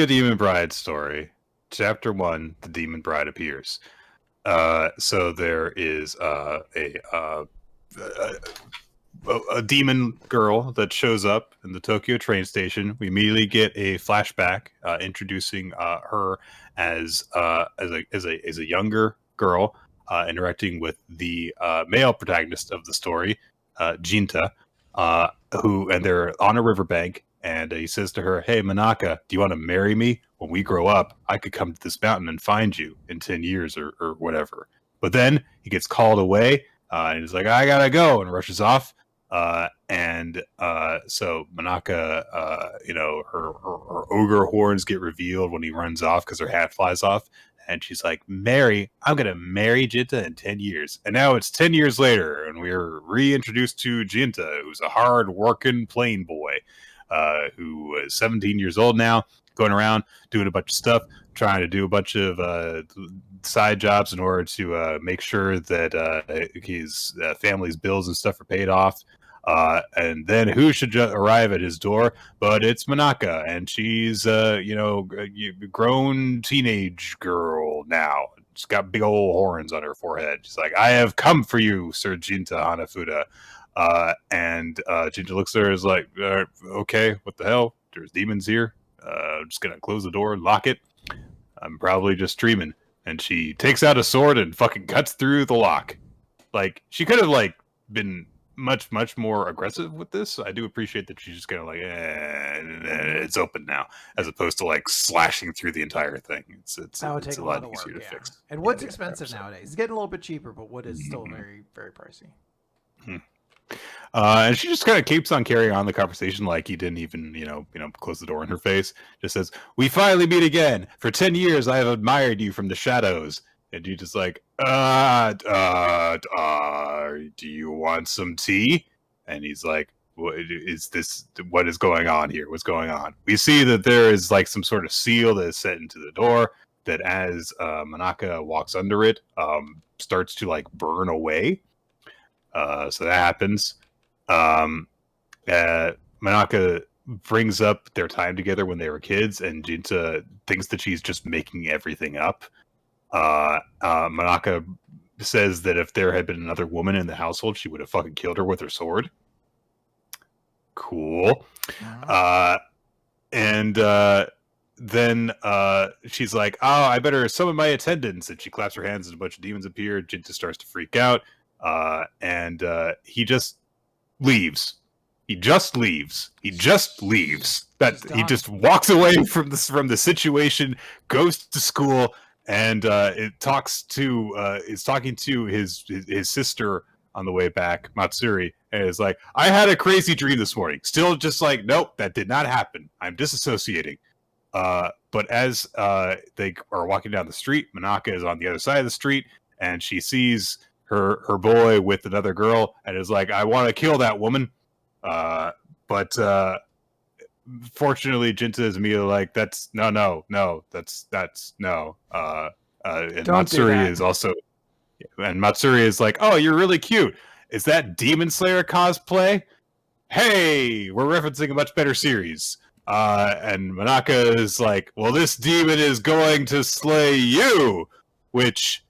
Demon Bride story. Chapter 1, the Demon Bride appears. So there is a demon girl that shows up in the Tokyo train station. We immediately get a flashback introducing her as a younger girl interacting with the male protagonist of the story, Jinta, and they're on a riverbank. And he says to her, hey, Manaka, do you want to marry me? When we grow up, I could come to this mountain and find you in 10 years or whatever. But then he gets called away, and he's like, I gotta go, and rushes off. So Manaka, her ogre horns get revealed when he runs off because her hat flies off. And she's like, Mary, I'm going to marry Jinta in 10 years. And now it's 10 years later, and we're reintroduced to Jinta, who's a hard-working plain boy. Who is 17 years old now, going around doing a bunch of stuff, trying to do a bunch of side jobs in order to make sure that his family's bills and stuff are paid off. And then who should arrive at his door? But it's Manaka, and she's a grown teenage girl now. She's got big old horns on her forehead. She's like, I have come for you, Sir Jinta Hanafuda. And Jinta looks at her and is like, okay, what the hell? There's demons here. I'm just going to close the door and lock it. I'm probably just dreaming. And she takes out a sword and fucking cuts through the lock. Like, she could have, like, been much, much more aggressive with this. I do appreciate that she's just kind of like, it's open now, as opposed to, like, slashing through the entire thing. It's a lot easier to fix. And wood's expensive nowadays. It's getting a little bit cheaper, but wood is still very, very pricey. And she just kind of keeps on carrying on the conversation like he didn't even, close the door in her face. Just says, we finally meet again. For 10 years, I have admired you from the shadows. And you just like, do you want some tea? And he's like, what is going on here? What's going on? We see that there is like some sort of seal that is set into the door that as Manaka walks under it, starts to like burn away. So that happens. Manaka brings up their time together when they were kids, and Jinta thinks that she's just making everything up. Manaka says that if there had been another woman in the household, she would have fucking killed her with her sword. Cool. And then she's like, oh, I better summon my attendants. And she claps her hands and a bunch of demons appear. Jinta starts to freak out. And he just leaves. He just leaves. He just just walks away from the situation, goes to school, and is talking to his sister on the way back, Matsuri, and is like, I had a crazy dream this morning. Still just like, nope, that did not happen. I'm disassociating. But as they are walking down the street, Manaka is on the other side of the street, and she sees her boy with another girl, and is like, I want to kill that woman. But fortunately, Jinta is immediately like, that's no, that's no. And Matsuri is also, and Matsuri is like, oh, you're really cute. Is that Demon Slayer cosplay? Hey, we're referencing a much better series. And Manaka is like, well, this demon is going to slay you, which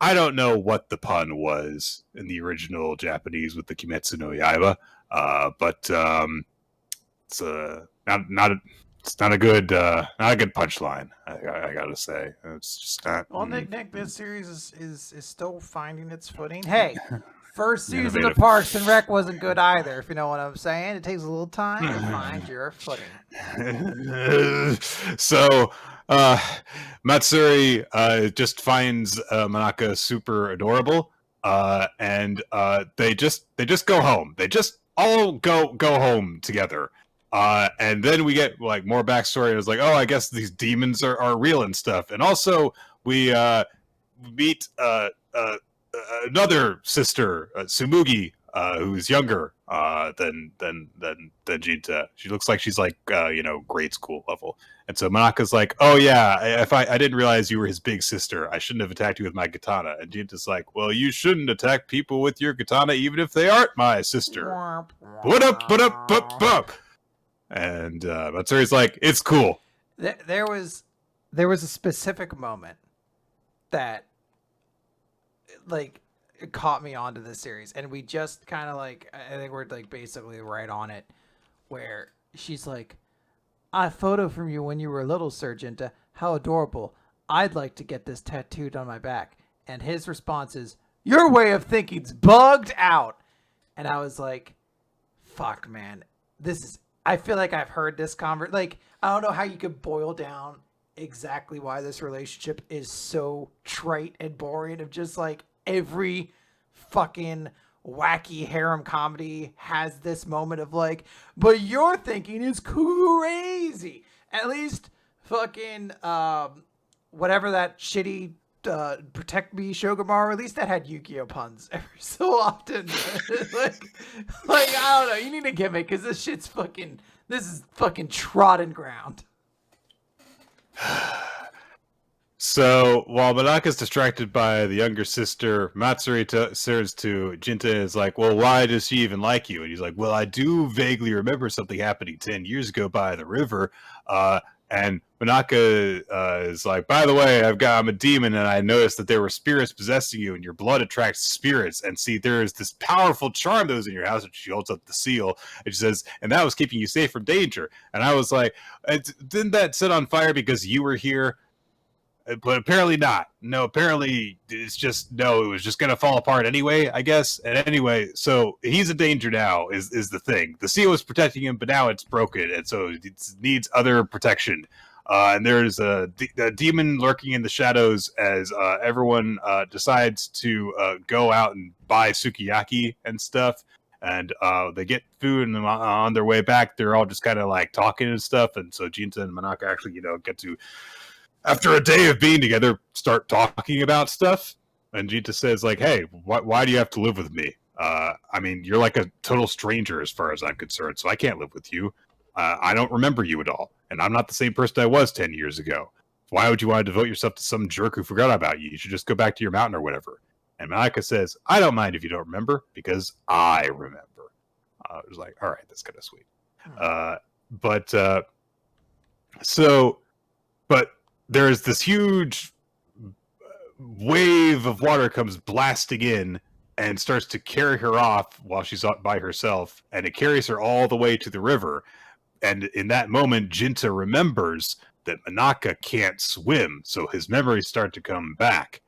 I don't know what the pun was in the original Japanese with the Kimetsu no Yaiba. But it's not a good punchline. I gotta say, it's just not. Well, Nick, this series is still finding its footing. Hey, first season of Parks and Rec wasn't good either. If you know what I'm saying, it takes a little time to find your footing. So Matsuri just finds Manaka super adorable, and they just go home. They just all go home together. And then we get like more backstory. It was like, oh, I guess these demons are real and stuff. And also we meet another sister, Tsumugi, who's younger than Jinta. She looks like she's like grade school level. And so Manaka's like, oh yeah, if I didn't realize you were his big sister, I shouldn't have attacked you with my katana. And Jinta's like, well, you shouldn't attack people with your katana even if they aren't my sister. What up. And Matsuri's like, it's cool. There was a specific moment that like it caught me onto this series, and we just kind of like, I think we're like basically right on it, where she's like, I photo from you when you were little, Sir Jinta. How adorable. I'd like to get this tattooed on my back. And his response is, your way of thinking's bugged out. And I was like, fuck, man. I feel like I've heard this like, I don't know how you could boil down exactly why this relationship is so trite and boring, of just like every fucking wacky harem comedy has this moment of like, but your thinking is crazy. At least fucking whatever that shitty Protect Me Shogumaru, at least that had Yu-Gi-Oh puns every so often. like I don't know, you need a gimmick, because this is fucking trodden ground. So while Manaka's distracted by the younger sister, Matsuri turns to Jinta and is like, well, why does she even like you? And he's like, well, I do vaguely remember something happening 10 years ago by the river. And Manaka is like, by the way, I'm a demon, and I noticed that there were spirits possessing you, and your blood attracts spirits. And see, there is this powerful charm that was in your house. And she holds up the seal, and she says, and that was keeping you safe from danger. And I was like, didn't that set on fire because you were here? But apparently not. No, apparently it's just, no, it was just going to fall apart anyway, I guess. And anyway, so he's in danger now is the thing. The seal is protecting him, but now it's broken, and so it needs other protection. And there's a demon lurking in the shadows as everyone decides to go out and buy sukiyaki and stuff. And they get food, and on their way back, they're all just kind of like talking and stuff. And so Jinta and Manaka actually, get to, after a day of being together, start talking about stuff. And Jinta says, like, hey, why do you have to live with me? I mean, you're like a total stranger as far as I'm concerned, so I can't live with you. I don't remember you at all, and I'm not the same person I was 10 years ago. Why would you want to devote yourself to some jerk who forgot about you? You should just go back to your mountain or whatever. And Manaka says, I don't mind if you don't remember, because I remember. It was like, all right, that's kind of sweet. But there's this huge wave of water comes blasting in and starts to carry her off while she's out by herself, and it carries her all the way to the river. And in that moment, Jinta remembers that Manaka can't swim, so his memories start to come back.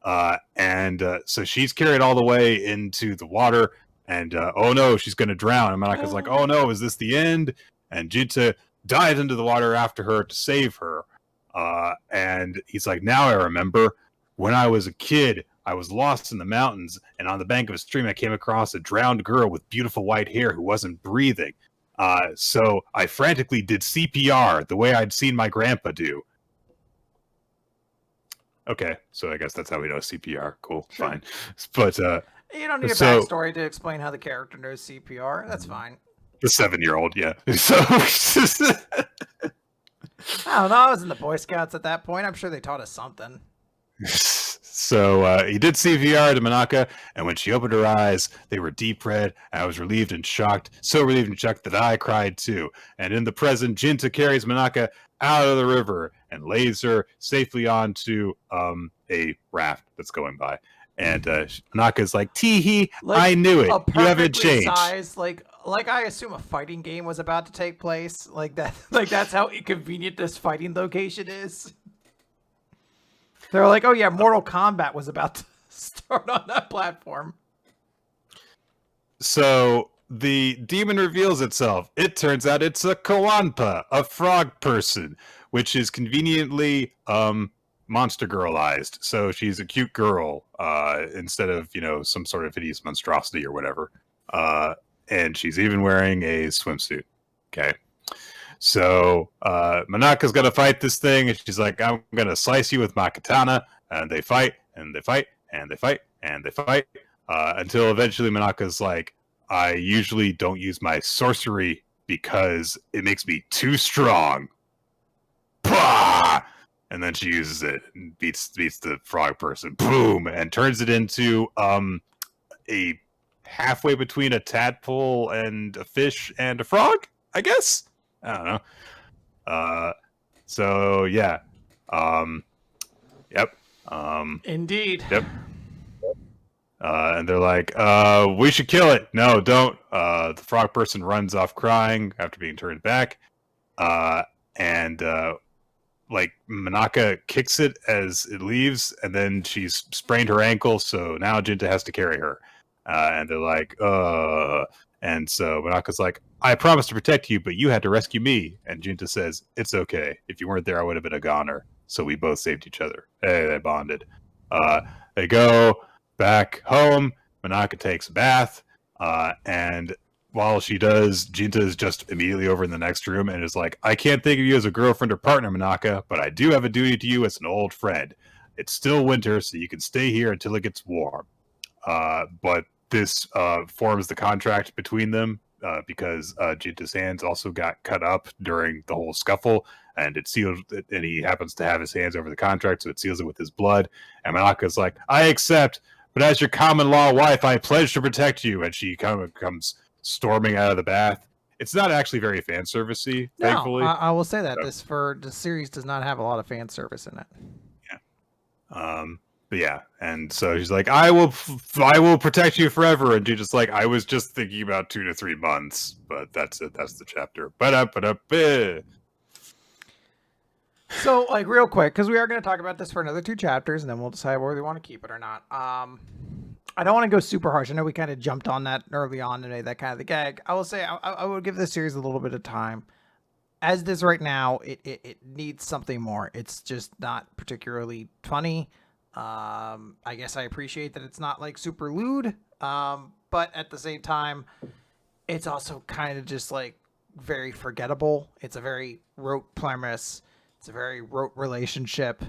So she's carried all the way into the water, and oh no, she's gonna drown. And Manaka's like, oh no, is this the end? And Jinta dives into the water after her to save her. And he's like, now I remember, when I was a kid, I was lost in the mountains, and on the bank of a stream I came across a drowned girl with beautiful white hair who wasn't breathing. So I frantically did CPR the way I'd seen my grandpa do. Okay, so I guess that's how we know CPR. Cool, sure. Fine. But you don't need a backstory to explain how the character knows CPR. That's fine. The 7-year-old, yeah. So I don't know. I was in the Boy Scouts at that point. I'm sure they taught us something. So he did CPR to Manaka, and when she opened her eyes, they were deep red. I was relieved and shocked, so relieved and shocked that I cried too. And in the present, Jinta carries Manaka out of the river and lays her safely onto a raft that's going by. And Manaka's like, tee-hee, I knew it. You haven't changed. Size, like I assume a fighting game was about to take place. Like that. Like that's how inconvenient this fighting location is. They're like, oh yeah, Mortal Kombat was about to start on that platform. So the demon reveals itself. It turns out it's a Kawanpa, a frog person, which is conveniently monster girlized. So she's a cute girl instead of, some sort of hideous monstrosity or whatever. And she's even wearing a swimsuit. Okay. So Manaka's gonna fight this thing, and she's like, I'm gonna slice you with my katana. And they fight, and they fight, and they fight, and they fight, until eventually Manaka's like, I usually don't use my sorcery because it makes me too strong. Pah! And then she uses it and beats the frog person. Boom! And turns it into a halfway between a tadpole and a fish and a frog, I guess. I don't know. So yeah. Yep. Indeed. Yep. And they're like, we should kill it. No, don't. The frog person runs off crying after being turned back. And Manaka kicks it as it leaves, and then she's sprained her ankle, so now Jinta has to carry her. And they're like, And so Manaka's like, I promised to protect you, but you had to rescue me. And Jinta says, it's okay. If you weren't there, I would have been a goner. So we both saved each other. Hey, they bonded. They go back home. Manaka takes a bath. And while she does, Jinta is just immediately over in the next room and is like, I can't think of you as a girlfriend or partner, Manaka, but I do have a duty to you as an old friend. It's still winter, so you can stay here until it gets warm. But this forms the contract between them. Because Jinta's hands also got cut up during the whole scuffle, and it sealed. And he happens to have his hands over the contract, so it seals it with his blood. And Manaka's like, "I accept, but as your common law wife, I pledge to protect you." And she kind of comes storming out of the bath. It's not actually very fan servicey, thankfully. I will say that the series does not have a lot of fan service in it. Yeah. But yeah, and so she's like, I will protect you forever. And she's just like, I was just thinking about 2 to 3 months, but that's it. That's the chapter. So, real quick, because we are going to talk about this for another 2 chapters, and then we'll decide whether we want to keep it or not. I don't want to go super harsh. I know we kind of jumped on that early on today, that kind of the gag. I will say I would give this series a little bit of time. As it is right now, it needs something more. It's just not particularly funny. I guess I appreciate that it's not super lewd, but at the same time, it's also kind of just very forgettable. It's a very rote premise. It's a very rote relationship.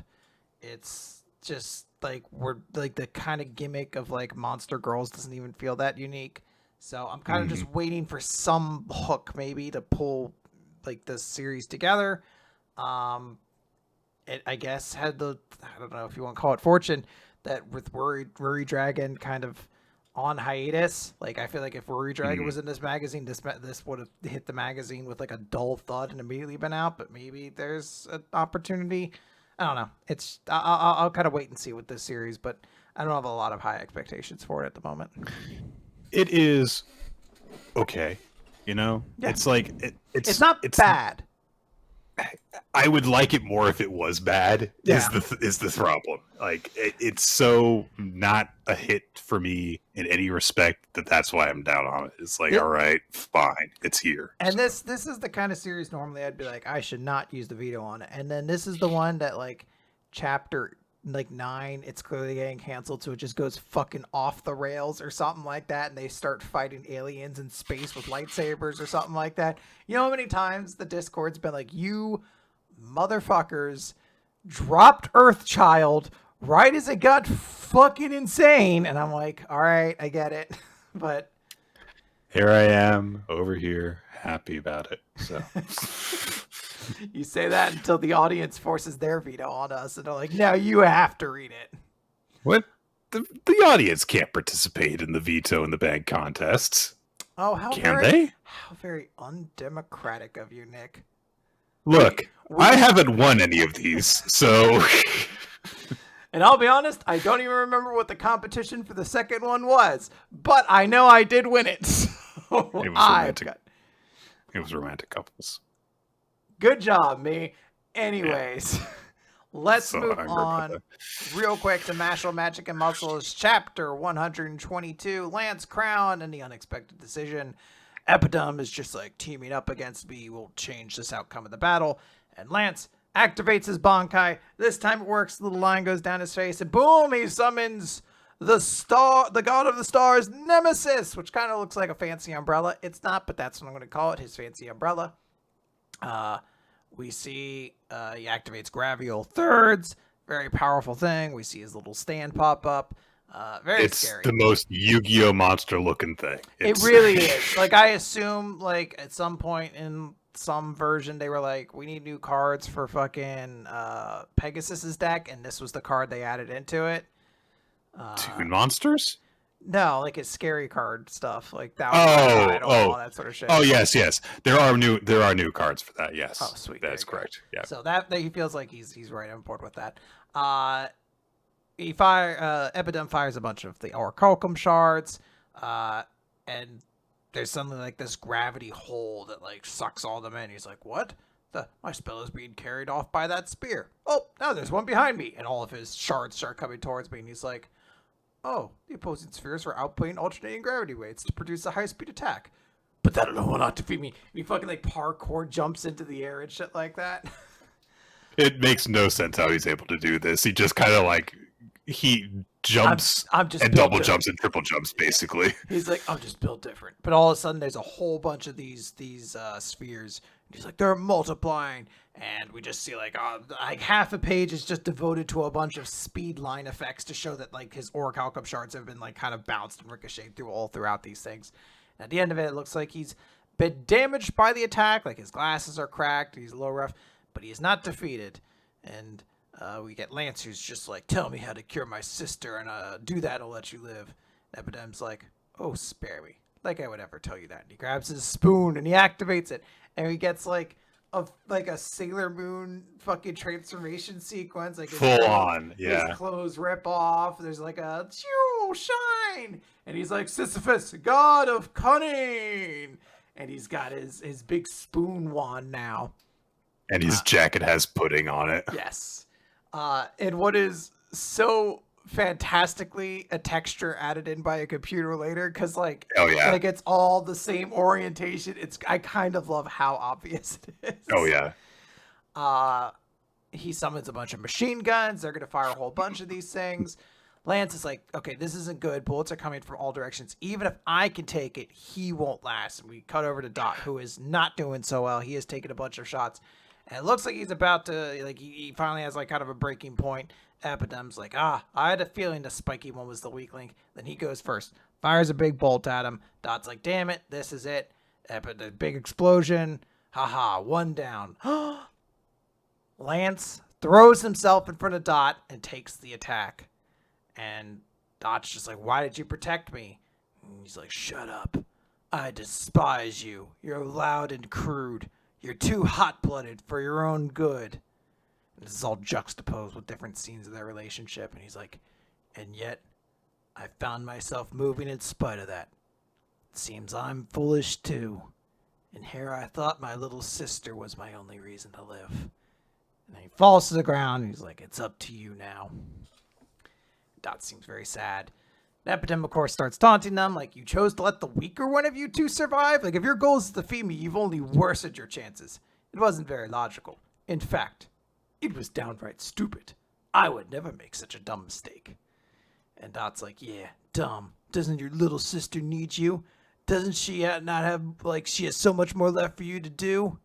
It's just we're the kind of gimmick of monster girls doesn't even feel that unique. So I'm kind of just waiting for some hook maybe to pull this series together. It, I guess, had I don't know if you want to call it fortune, that with Worry Dragon kind of on hiatus. I feel like if Worry Dragon was in this magazine, this would have hit the magazine with a dull thud and immediately been out. But maybe there's an opportunity. I don't know. I'll kind of wait and see with this series, but I don't have a lot of high expectations for it at the moment. It is okay, Yeah. It's it's not bad. I would like it more if it was bad. Yeah. Is the problem? Like it's so not a hit for me in any respect that's why I'm down on it. It's like, all right, fine, it's here. And this is the kind of series normally I'd be like, I should not use the veto on it. And then this is the one that like chapter like 9, it's clearly getting canceled, so it just goes fucking off the rails or something like that, and they start fighting aliens in space with lightsabers or something like that. You know how many times the Discord's been like, you motherfuckers dropped Earthchild right as it got fucking insane, and I'm like, all right, I get it, but here I am over here happy about it. So you say that until the audience forces their veto on us, and they're like, no, you have to read it. What? The audience can't participate in the veto and the bag contests. Oh, how very undemocratic of you, Nick. Look, I haven't won any of these, so... And I'll be honest, I don't even remember what the competition for the second one was, but I know I did win it. So it was romantic. It was romantic couples. Good job, me. Anyways, let's move on real quick to Mashle, Magic, and Muscles, Chapter 122, Lance Crown and the Unexpected Decision. Epidem is just like, teaming up against me will change this outcome of the battle. And Lance activates his Bankai. This time it works. The little line goes down his face, and boom, he summons the god of the stars, Nemesis, which kind of looks like a fancy umbrella. It's not, but that's what I'm going to call it, his fancy umbrella. We see he activates Gravial Thirds, very powerful thing. We see his little stand pop up. Very scary. It's the most Yu-Gi-Oh monster looking thing. It really is. Like, I assume, like, at some point in some version, they were like, we need new cards for fucking Pegasus's deck, and this was the card they added into it. Toon monsters? No, like his scary card stuff, like that. All that sort of shit. Oh yes. There are new cards for that. Yes. Oh sweet, that is correct. Yeah. So that he feels like he's right on board with that. Epidem fires a bunch of the Orichalcum shards, and there's something like this gravity hole that like sucks all them in. He's like, what? My spell is being carried off by that spear. Oh, now there's one behind me, and all of his shards start coming towards me, and he's like, oh, the opposing spheres are outputting alternating gravity weights to produce a high-speed attack. But that alone will not defeat me. And he fucking like parkour jumps into the air and shit like that. It makes no sense how he's able to do this. He just kind of like he jumps and double jumps and triple jumps basically. He's like, I'm just built different. But all of a sudden there's a whole bunch of these spheres. And he's like, they're multiplying. And we just see like half a page is just devoted to a bunch of speed line effects to show that like his Orichalcum shards have been like kind of bounced and ricocheted throughout these things. And at the end of it looks like he's been damaged by the attack. Like his glasses are cracked. He's a little rough, but he is not defeated. And we get Lance, who's just like, tell me how to cure my sister, and do that, I'll let you live. And Epidem's like, oh, spare me. Like I would ever tell you that. And he grabs his spoon and he activates it, and he gets like a Sailor Moon fucking transformation sequence, like full on, yeah. His clothes rip off. There's like a shine, and he's like, Sisyphus, god of cunning, and he's got his big spoon wand now, and his jacket has pudding on it. Yes. And what is so fantastically a texture added in by a computer later, because like, oh yeah, like it's all the same orientation. I kind of love how obvious it is. Oh yeah. He summons a bunch of machine guns. They're gonna fire a whole bunch of these things. Lance is like, okay, this isn't good. Bullets are coming from all directions. Even if I can take it, he won't last. And we cut over to Dot, who is not doing so well. He has taken a bunch of shots. And it looks like he's about to, like, he finally has, like, kind of a breaking point. Epidem's like, I had a feeling the spiky one was the weak link. Then he goes first, fires a big bolt at him. Dot's like, damn it, this is it. The big explosion. Haha, one down. Lance throws himself in front of Dot and takes the attack. And Dot's just like, why did you protect me? And he's like, shut up. I despise you. You're loud and crude. You're too hot-blooded for your own good. And this is all juxtaposed with different scenes of their relationship. And he's like, and yet, I found myself moving in spite of that. It seems I'm foolish too. And here I thought my little sister was my only reason to live. And then he falls to the ground, and he's like, it's up to you now. Dot seems very sad. Nepotem, of course, starts taunting them, like, you chose to let the weaker one of you two survive? Like, if your goal is to defeat me, you've only worsened your chances. It wasn't very logical. In fact, it was downright stupid. I would never make such a dumb mistake. And Dot's like, yeah, dumb. Doesn't your little sister need you? Doesn't she not have, like, she has so much more left for you to do?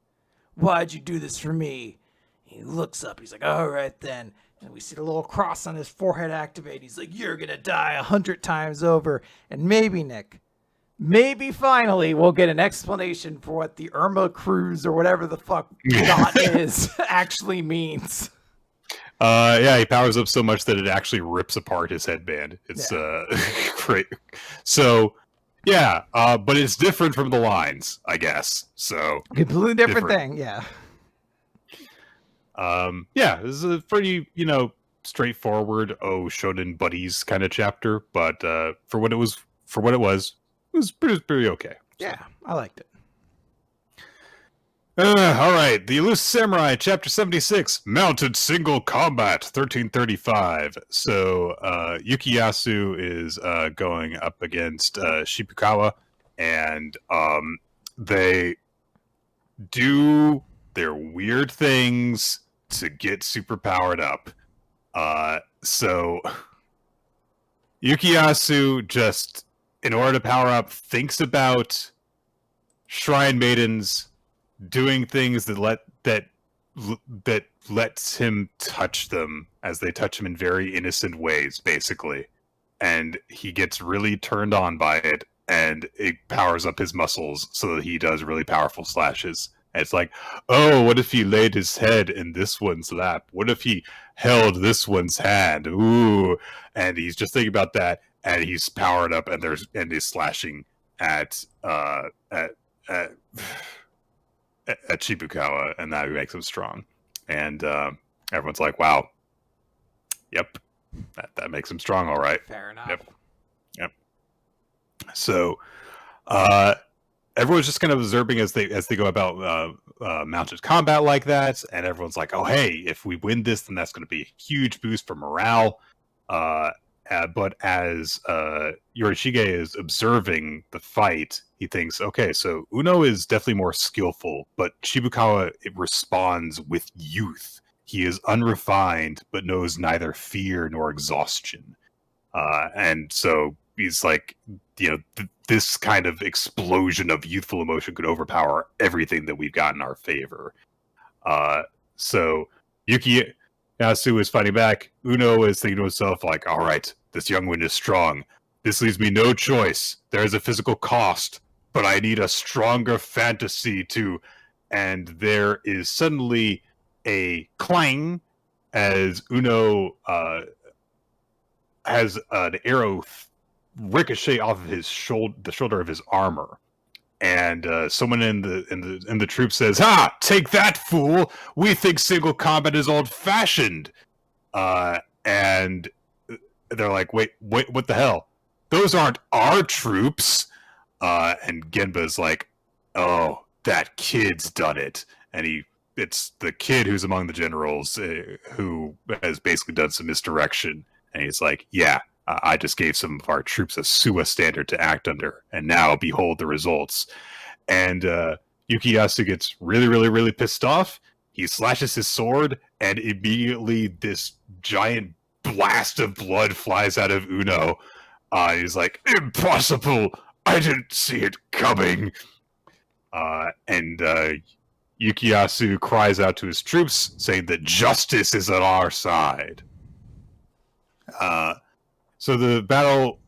Why'd you do this for me? He looks up, he's like, all right then. And we see the little cross on his forehead activate. He's like, you're gonna die 100 times over. And maybe, Nick, maybe finally we'll get an explanation for what the Irma Cruise or whatever the fuck Dot is actually means. Yeah, he powers up so much that it actually rips apart his headband. It's great. So, yeah, but it's different from the lines, I guess. So completely different thing, yeah. Yeah, this is a pretty, straightforward shonen buddies kind of chapter, but for what it was, it was pretty okay. Yeah, I liked it. All right, the Elusive Samurai, Chapter 76, Mounted Single Combat, 1335. So, Yukiyasu is going up against Shibukawa, and they do their weird things to get super powered up. So, Yukiyasu just, in order to power up, thinks about Shrine Maidens doing things that lets him touch them as they touch him in very innocent ways, basically. And he gets really turned on by it, and it powers up his muscles so that he does really powerful slashes. And it's like, oh, what if he laid his head in this one's lap? What if he held this one's hand? Ooh. And he's just thinking about that, and he's powered up, and he's slashing at Shibukawa, and that makes him strong. And everyone's like, wow, yep, that makes him strong, all right. Fair enough. Yep. So everyone's just kind of observing as they go about mounted combat like that, and everyone's like, oh, hey, if we win this, then that's going to be a huge boost for morale. But as Yorishige is observing the fight, he thinks, okay, so Uno is definitely more skillful, but Shibukawa responds with youth. He is unrefined, but knows neither fear nor exhaustion. And so he's like, this kind of explosion of youthful emotion could overpower everything that we've got in our favor. So Yukiyasu is fighting back. Uno is thinking to himself, like, all right, this young one is strong. This leaves me no choice. There is a physical cost, but I need a stronger fantasy too. And there is suddenly a clang as Uno has an arrow ricochet off of his the shoulder of his armor. And someone in the troop says, "Ha! Take that, fool! We think single combat is old-fashioned." And they're like, "Wait! What the hell? Those aren't our troops." And Genba's like, "Oh, that kid's done it." And it's the kid who's among the generals who has basically done some misdirection. And he's like, "Yeah. I just gave some of our troops a Suwa standard to act under, and now behold the results." And Yukiyasu gets really, really, really pissed off. He slashes his sword, and immediately this giant blast of blood flies out of Uno. He's like, "Impossible! I didn't see it coming!" And Yukiyasu cries out to his troops, saying that justice is on our side. So the battle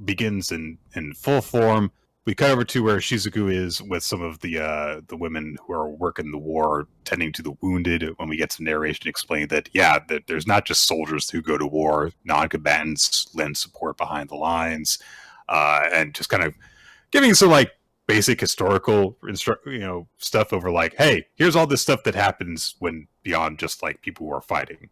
begins in full form. We cut over to where Shizuku is with some of the women who are working the war, tending to the wounded. When we get some narration explaining that, that there's not just soldiers who go to war, non-combatants lend support behind the lines, and just kind of giving some like basic historical stuff over like, hey, here's all this stuff that happens when beyond just like people who are fighting.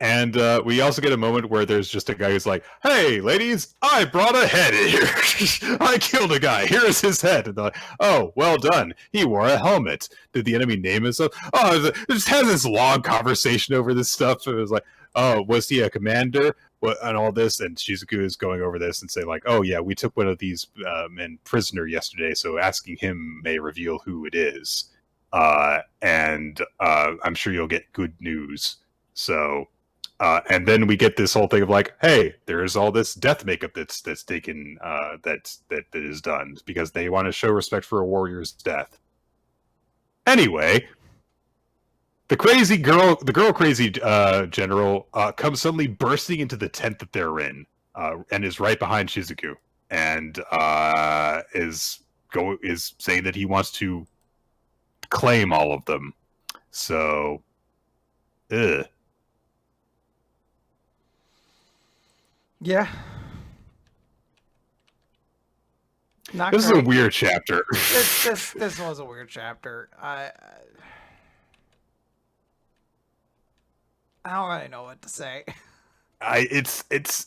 And we also get a moment where there's just a guy who's like, "Hey, ladies, I brought a head in here. I killed a guy. Here is his head." And they're like, "Oh, well done. He wore a helmet. Did the enemy name himself?" Oh, it just has this long conversation over this stuff. It was like, "Oh, was he a commander?" And all this, and Shizuku is going over this and saying like, "Oh yeah, we took one of these men prisoner yesterday, so asking him may reveal who it is, and I'm sure you'll get good news." So. And then we get this whole thing of like, hey, there's all this death makeup that's taken that is done because they want to show respect for a warrior's death. Anyway, the girl crazy general comes suddenly bursting into the tent that they're in, and is right behind Shizuku, and is saying that he wants to claim all of them. So, ugh. Yeah. This is a weird chapter. This was a weird chapter. I don't really know what to say.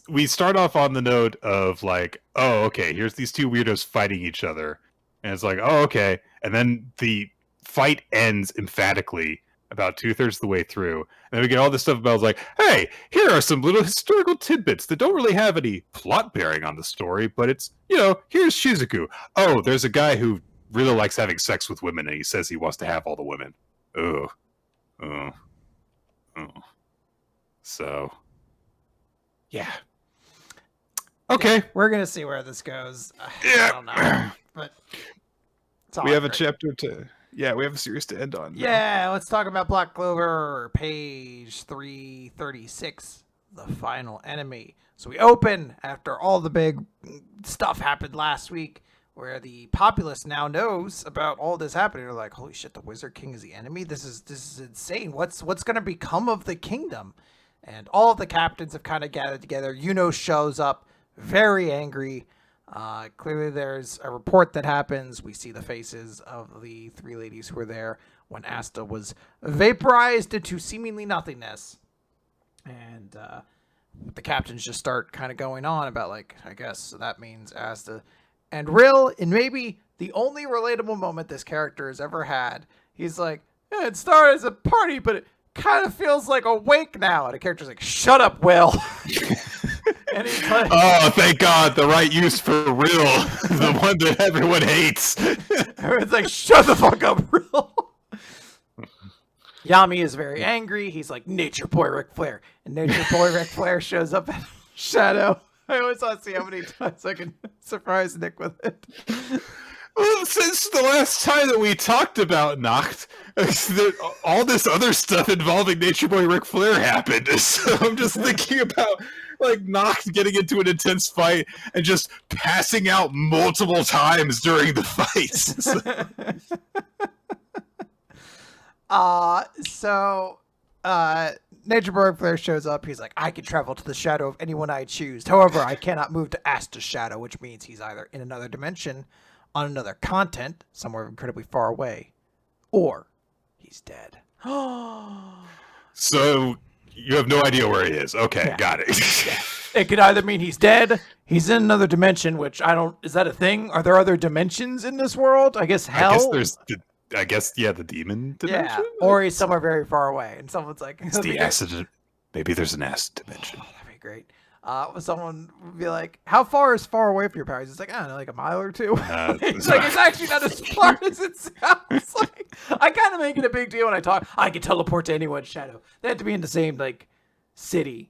We start off on the note of like, oh, okay, here's these two weirdos fighting each other, and it's like, oh, okay, and then the fight ends emphatically about 2/3 of the way through, and then we get all this stuff about like, hey, here are some little historical tidbits that don't really have any plot bearing on the story, but it's, here's Shizuku. Oh, there's a guy who really likes having sex with women, and he says he wants to have all the women. Oh. So, yeah. Okay. We're gonna see where this goes. Yeah. I don't know, but we have a chapter to. Yeah, we have a series to end on. Yeah, let's talk about Black Clover, page 336, the final enemy. So we open after all the big stuff happened last week, where the populace now knows about all this happening. They're like, "Holy shit, the Wizard King is the enemy. This is insane. What's going to become of the kingdom?" And all of the captains have kind of gathered together. Yuno shows up, very angry. Clearly there's a report that happens. We see the faces of the three ladies who were there when Asta was vaporized into seemingly nothingness. And the captains just start kind of going on about, like, I guess so that means Asta. And Rill, in maybe the only relatable moment this character has ever had, he's like, yeah, it started as a party, but it kind of feels like a wake now. And the character's like, shut up, Will. And he's like, oh, thank God, the right use for Rill, the one that everyone hates. Everyone's like, shut the fuck up, Rill. Yami is very angry. He's like, Nature Boy Ric Flair. And Nature Boy Ric Flair shows up in Shadow. I always want to see how many times I can surprise Nick with it. Well, since the last time that we talked about Nacht, all this other stuff involving Nature Boy Ric Flair happened. So I'm just thinking about like Nacht getting into an intense fight and just passing out multiple times during the fights. Nature Boy Ric Flair shows up. He's like, I can travel to the shadow of anyone I choose. However, I cannot move to Asta's shadow, which means he's either in another dimension, on another continent, somewhere incredibly far away, or he's dead. So you have no idea where he is. Okay, yeah. Got it. Yeah. It could either mean he's dead, he's in another dimension, which is that a thing? Are there other dimensions in this world? I guess hell. I guess the demon dimension? Yeah, or he's somewhere very far away, and someone's like... It's the acid... Maybe there's an acid dimension. Oh, that'd be great. Someone would be like, how far is far away from your powers? It's like, I don't know, like a mile or two. It's like, it's actually not as far as it sounds. Like, I kind of make it a big deal when I talk. I can teleport to anyone's shadow. They have to be in the same, like, city,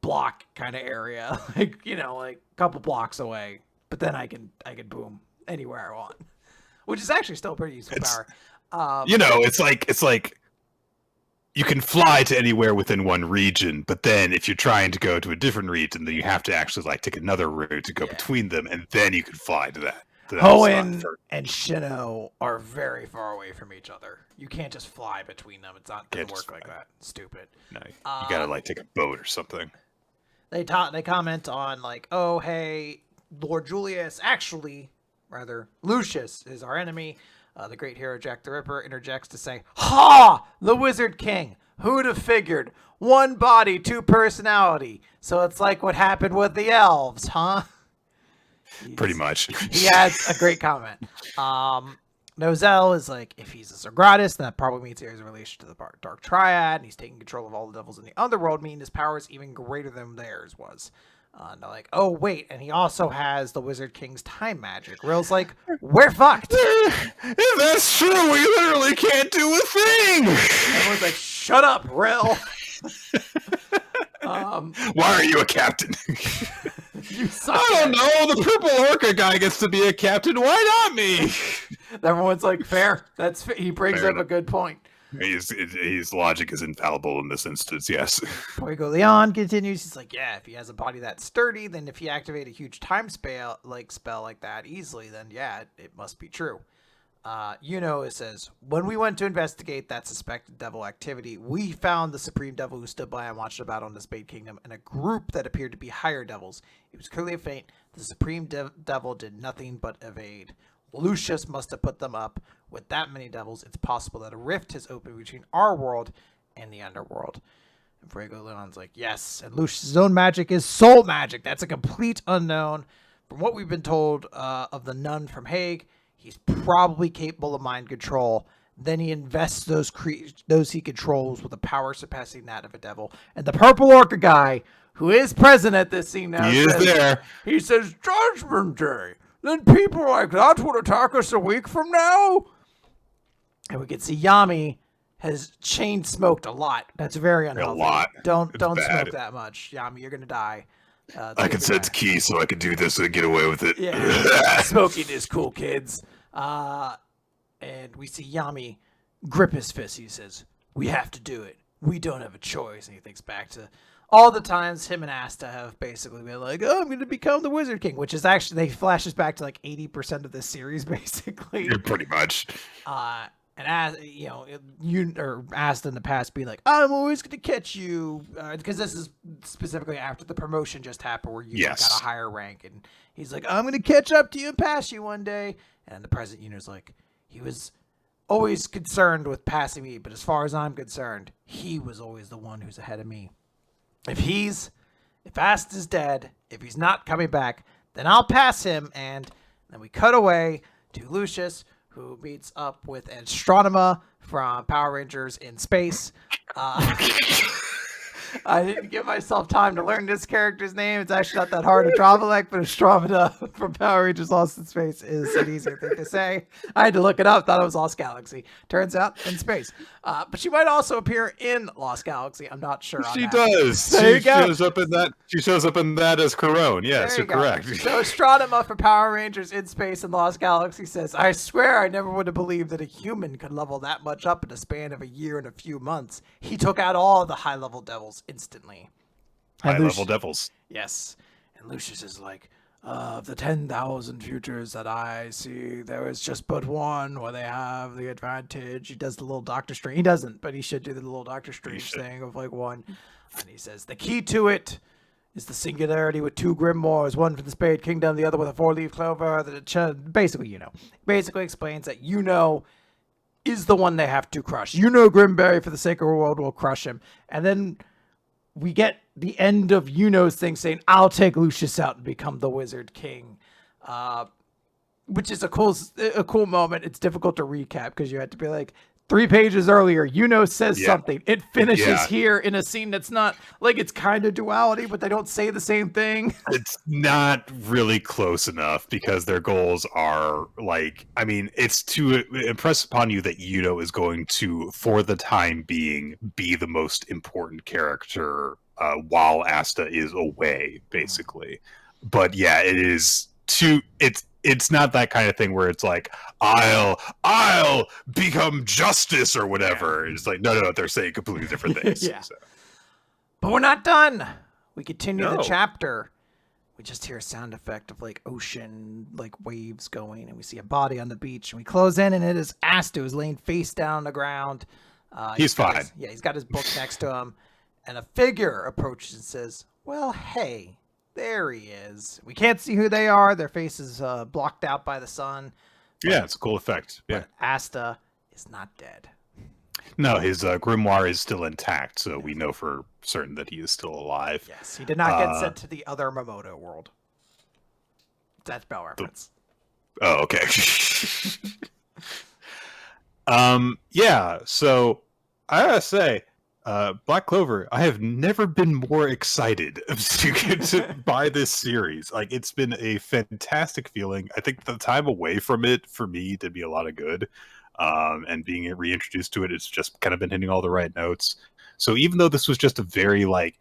block kind of area. Like, like a couple blocks away. But then I can boom anywhere I want. Which is actually still a pretty useful power. It's like you can fly to anywhere within one region, but then if you're trying to go to a different region, then you have to actually like take another route to go between them, and then you can fly to that. Hoenn and Shino are very far away from each other. You can't just fly between them. It doesn't work like that. Stupid. No, you gotta like take a boat or something. They comment on like, oh hey, Lord Julius, Lucius is our enemy. The great hero Jack the Ripper interjects to say, "Ha! The Wizard King! Who'd have figured? One body, two personality. So it's like what happened with the elves, huh?" Pretty much. He adds a great comment. Nozel is like, if he's a Zergratis, then that probably means he has a relation to the Dark Triad, and he's taking control of all the devils in the underworld, meaning his power is even greater than theirs was. And they're like, oh, wait, and he also has the Wizard King's time magic. Rill's like, we're fucked. If that's true, we literally can't do a thing. Everyone's like, shut up, Rill. Why are you a captain? You suck. I don't know. The purple orca guy gets to be a captain. Why not me? Everyone's like, fair. He brings up a good point. His logic is infallible in this instance, yes. Fuego Leon continues. He's like, yeah, if he has a body that sturdy, then if he activate a huge time spell like that easily, then yeah, it must be true. It says, when we went to investigate that suspected devil activity, we found the Supreme Devil who stood by and watched the battle in the Spade Kingdom and a group that appeared to be higher devils. It was clearly a feint. The Supreme Devil did nothing but evade. Lucius must have put them up. With that many devils, it's possible that a rift has opened between our world and the underworld. And Fuego Leon's like, yes, and Lucius' own magic is soul magic. That's a complete unknown. From what we've been told of the nun from Hague, he's probably capable of mind control. Then he invests those he controls with a power surpassing that of a devil. And the purple orca guy, who is present at this scene now, he says, Judgment Day. Then people like that would attack us a week from now? And we can see Yami has chain smoked a lot. That's very unhealthy. A lot. Don't smoke that much, Yami. You're gonna die. I can sense key, so I can do this and get away with it. Yeah, smoking is cool, kids. And we see Yami grip his fist. He says, "We have to do it. We don't have a choice." And he thinks back to all the times him and Asta have basically been like, "Oh, I'm going to become the Wizard King," which is actually, they flashes back to like 80% of this series, basically. Yeah, pretty much. And as Asta in the past being like, "I'm always going to catch you," because this is specifically after the promotion just happened, where you got a higher rank, and he's like, "I'm going to catch up to you and pass you one day." And the present Yuno's like, he was always concerned with passing me, but as far as I'm concerned, he was always the one who's ahead of me. If Asta's dead, if he's not coming back, then I'll pass him. And then we cut away to Lucius, who meets up with Astronema from Power Rangers in Space. I didn't give myself time to learn this character's name. It's actually not that hard to Andromeda, but Astronema from Power Rangers Lost in Space is an easier thing to say. I had to look it up, thought it was Lost Galaxy. Turns out, in space. But she might also appear in Lost Galaxy. I'm not sure on she that. Does. There she shows up in that. She shows up in that as Corone. Yes, you're correct. So Astronema from Power Rangers in Space and Lost Galaxy says, "I swear I never would have believed that a human could level that much up in a span of a year and a few months. He took out all the high-level devils instantly." High-level devils. Yes. And Lucius is like, "Of the 10,000 futures that I see, there is just but one where they have the advantage." He does the little Doctor Strange. He doesn't, but he should do the little Doctor Strange thing of like one. And he says, "The key to it is the singularity with two grimoires, one from the Spade Kingdom, the other with a four-leaf clover." Basically, basically explains that is the one they have to crush. Grimberry, for the sake of the world, will crush him. And then we get the end of Yuno's thing saying, "I'll take Lucius out and become the Wizard King," which is a cool moment. It's difficult to recap because you had to be like, 3 pages earlier, Yuno says something. It finishes here in a scene that's not like, it's kind of duality, but they don't say the same thing. It's not really close enough because their goals are like, I mean, it's to impress upon you that Yuno is going to, for the time being, be the most important character while Asta is away, basically. But yeah, it is it's not that kind of thing where it's like, I'll become justice or whatever. It's like, no, they're saying completely different things. Yeah. So. But we're not done. We continue the chapter. We just hear a sound effect of like ocean, like waves going, and we see a body on the beach, and we close in, and it is Asta, who's laying face down on the ground. He's fine. He's got his book next to him, and a figure approaches and says, "Well, hey. There he is." We can't see who they are. Their face is blocked out by the sun. Yeah, it's a cool effect. Yeah. But Asta is not dead. No, his grimoire is still intact, so we know for certain that he is still alive. Yes, he did not get sent to the other Momoto world. That's Bell reference. Oh, okay. Yeah, so I gotta say, Black Clover, I have never been more excited to buy this series. Like, it's been a fantastic feeling. I think the time away from it for me did me a lot of good. And being reintroduced to it, it's just kind of been hitting all the right notes. So even though this was just a very like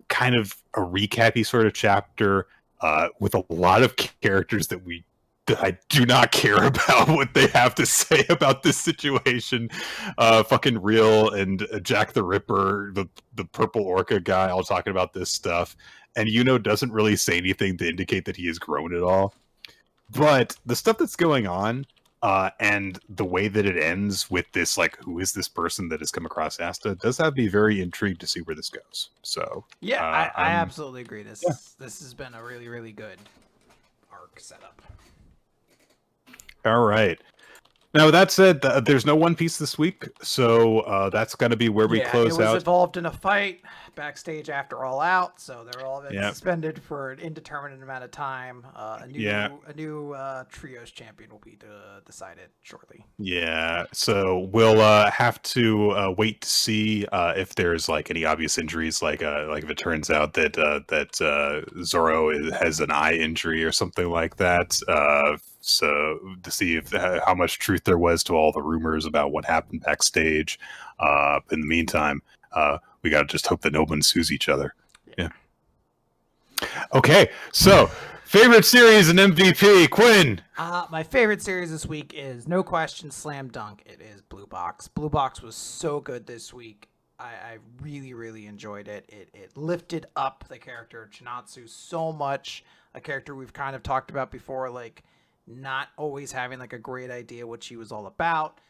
kind of a recappy sort of chapter, with a lot of characters that I do not care about what they have to say about this situation. Fucking Real and Jack the Ripper, the purple orca guy, all talking about this stuff. And doesn't really say anything to indicate that he has grown at all. But the stuff that's going on, and the way that it ends with this, like, who is this person that has come across Asta, does have me very intrigued to see where this goes. So yeah, I absolutely agree. This has been a really, really good arc setup. All right. Now, with that said, there's no One Piece this week, so that's going to be where we close out. It was involved in a fight backstage after All Out, so they're all been suspended for an indeterminate amount of time. A new trios champion will be decided shortly. Yeah, so we'll have to wait to see if there's like any obvious injuries, like if it turns out that Zoro has an eye injury or something like that. So to see if how much truth there was to all the rumors about what happened backstage. In the meantime, we got to just hope that no one sues each other. Yeah. Okay, so favorite series and MVP, Quinn. My favorite series this week is no question slam dunk. It is Blue Box. Blue Box was so good this week. I really, really enjoyed it. It lifted up the character Chinatsu so much. A character we've kind of talked about before, like not always having like a great idea what she was all about.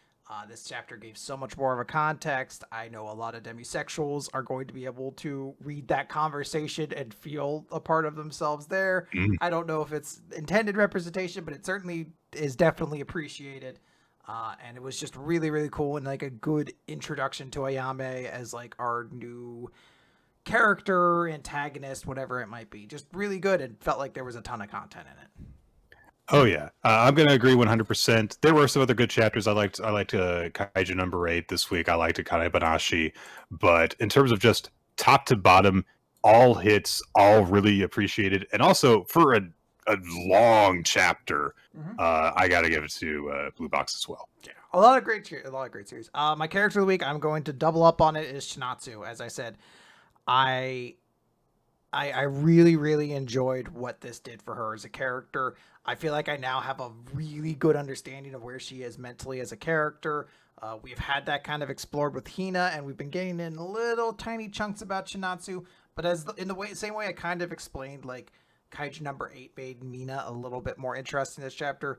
This chapter gave so much more of a context. I know a lot of demisexuals are going to be able to read that conversation and feel a part of themselves there. I don't know if it's intended representation, but it certainly is definitely appreciated. And it was just really, really cool and like a good introduction to Ayame as like our new character, antagonist, whatever it might be. Just really good and felt like there was a ton of content in it. Oh yeah, I'm gonna agree 100%. There were some other good chapters. I liked Kaiju number 8 this week. I liked Akane-banashi, but in terms of just top to bottom, all hits, all really appreciated, and also for a long chapter, I gotta give it to Blue Box as well. Yeah, a lot of great series. My character of the week, I'm going to double up on it, is Chinatsu. As I said, I really, really enjoyed what this did for her as a character. I feel like I now have a really good understanding of where she is mentally as a character. We've had that kind of explored with Hina, and we've been getting in little tiny chunks about Chinatsu. But same way I kind of explained, like Kaiju number 8 made Mina a little bit more interesting in this chapter.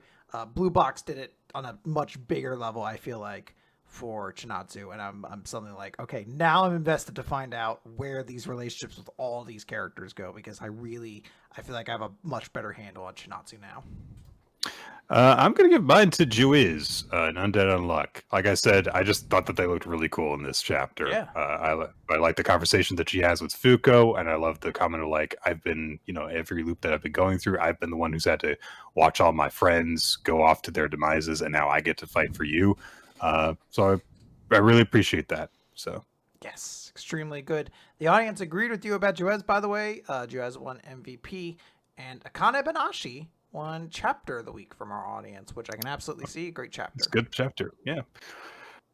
Blue Box did it on a much bigger level, I feel like, for Chinatsu, and I'm suddenly like, okay, now I'm invested to find out where these relationships with all these characters go, because I feel like I have a much better handle on Chinatsu now. I'm gonna give mine to Juiz, an Undead Unluck. Like I said, I just thought that they looked really cool in this chapter. Yeah. I like the conversation that she has with Fuko, and I love the comment of like, I've been, every loop that I've been going through, I've been the one who's had to watch all my friends go off to their demises, and now I get to fight for you. So I really appreciate that. So yes, extremely good. The audience agreed with you about Juiz, by the way. Juiz won MVP, and Akane-banashi won chapter of the week from our audience, which I can absolutely see. Great chapter. It's a good chapter. Yeah.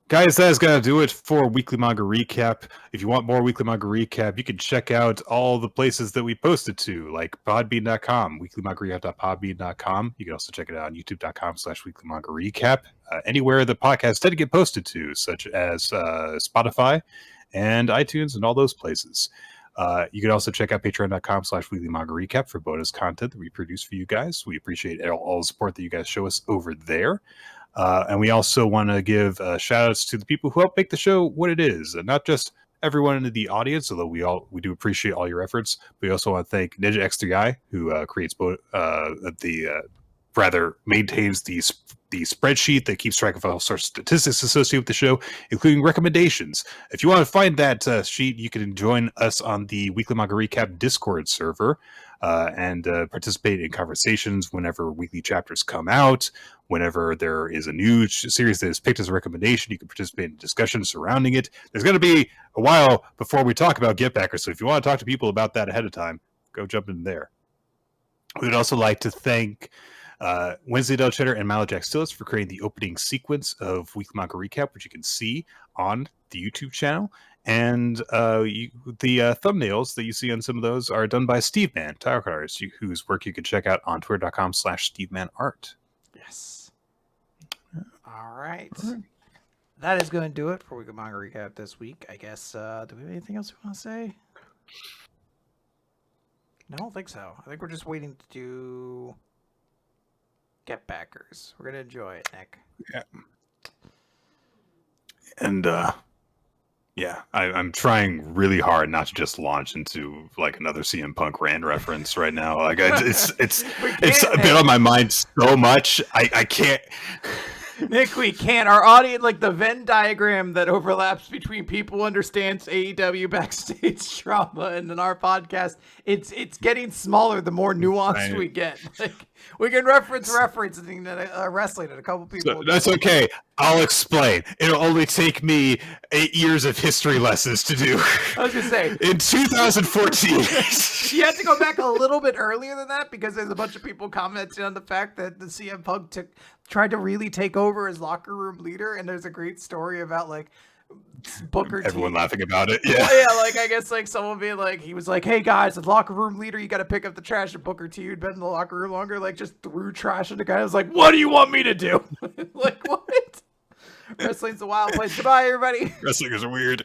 Guys, that is going to do it for Weekly Manga Recap. If you want more Weekly Manga Recap, you can check out all the places that we posted to, like podbean.com, weeklymangarecap.podbean.com. You can also check it out on youtube.com/Weekly Manga Recap. Anywhere the podcasts tend to get posted to, such as Spotify and iTunes and all those places. You can also check out patreon.com/Weekly Manga Recap for bonus content that we produce for you guys. We appreciate all the support that you guys show us over there. And we also want to give shout outs to the people who help make the show what it is, and not just everyone in the audience, although we do appreciate all your efforts. We also want to thank Ninja X3I, who creates the maintains the spreadsheet that keeps track of all sorts of statistics associated with the show, including recommendations. If you want to find that sheet, you can join us on the Weekly Manga Recap Discord server and participate in conversations whenever weekly chapters come out. Whenever there is a new series that is picked as a recommendation, you can participate in discussions surrounding it. There's going to be a while before we talk about Get Backers, so if you want to talk to people about that ahead of time, go jump in there. We would also like to thank Wednesday Del Cheddar and Milo Jack Stillis for creating the opening sequence of Weekly Manga Recap, which you can see on the YouTube channel. And the thumbnails that you see on some of those are done by Steve Man, Tire Artist, whose work you can check out on twitter.com/SteveManArt. Yes. All right. That is going to do it for Weekly Manga Recap this week. I guess, do we have anything else we want to say? No, I don't think so. I think we're just waiting to do Get Backers. We're going to enjoy it, Nick. Yeah. And, yeah, I'm trying really hard not to just launch into like another CM Punk Rand reference right now. Like it's been on my mind so much. I can't. Nick, we can't. Our audience, like the Venn diagram that overlaps between people who understands AEW backstage drama and then our podcast, it's getting smaller the more nuanced we get. Like we can reference wrestling that a couple people. So, that's okay. I'll explain. It'll only take me 8 years of history lessons to do. I was gonna say in 2014. You have to go back a little bit earlier than that because there's a bunch of people commenting on the fact that the CM Punk tried to really take over as locker room leader, and there's a great story about like Booker T. Everyone laughing about it. Yeah. Well, yeah, like I guess like someone being like, he was like, "Hey guys, as locker room leader, you got to pick up the trash." And Booker T, who'd been in the locker room longer, like just threw trash at the guy. I was like, "What do you want me to do?" Like what? Wrestling's a wild place. Goodbye, everybody. Wrestlingers are weird.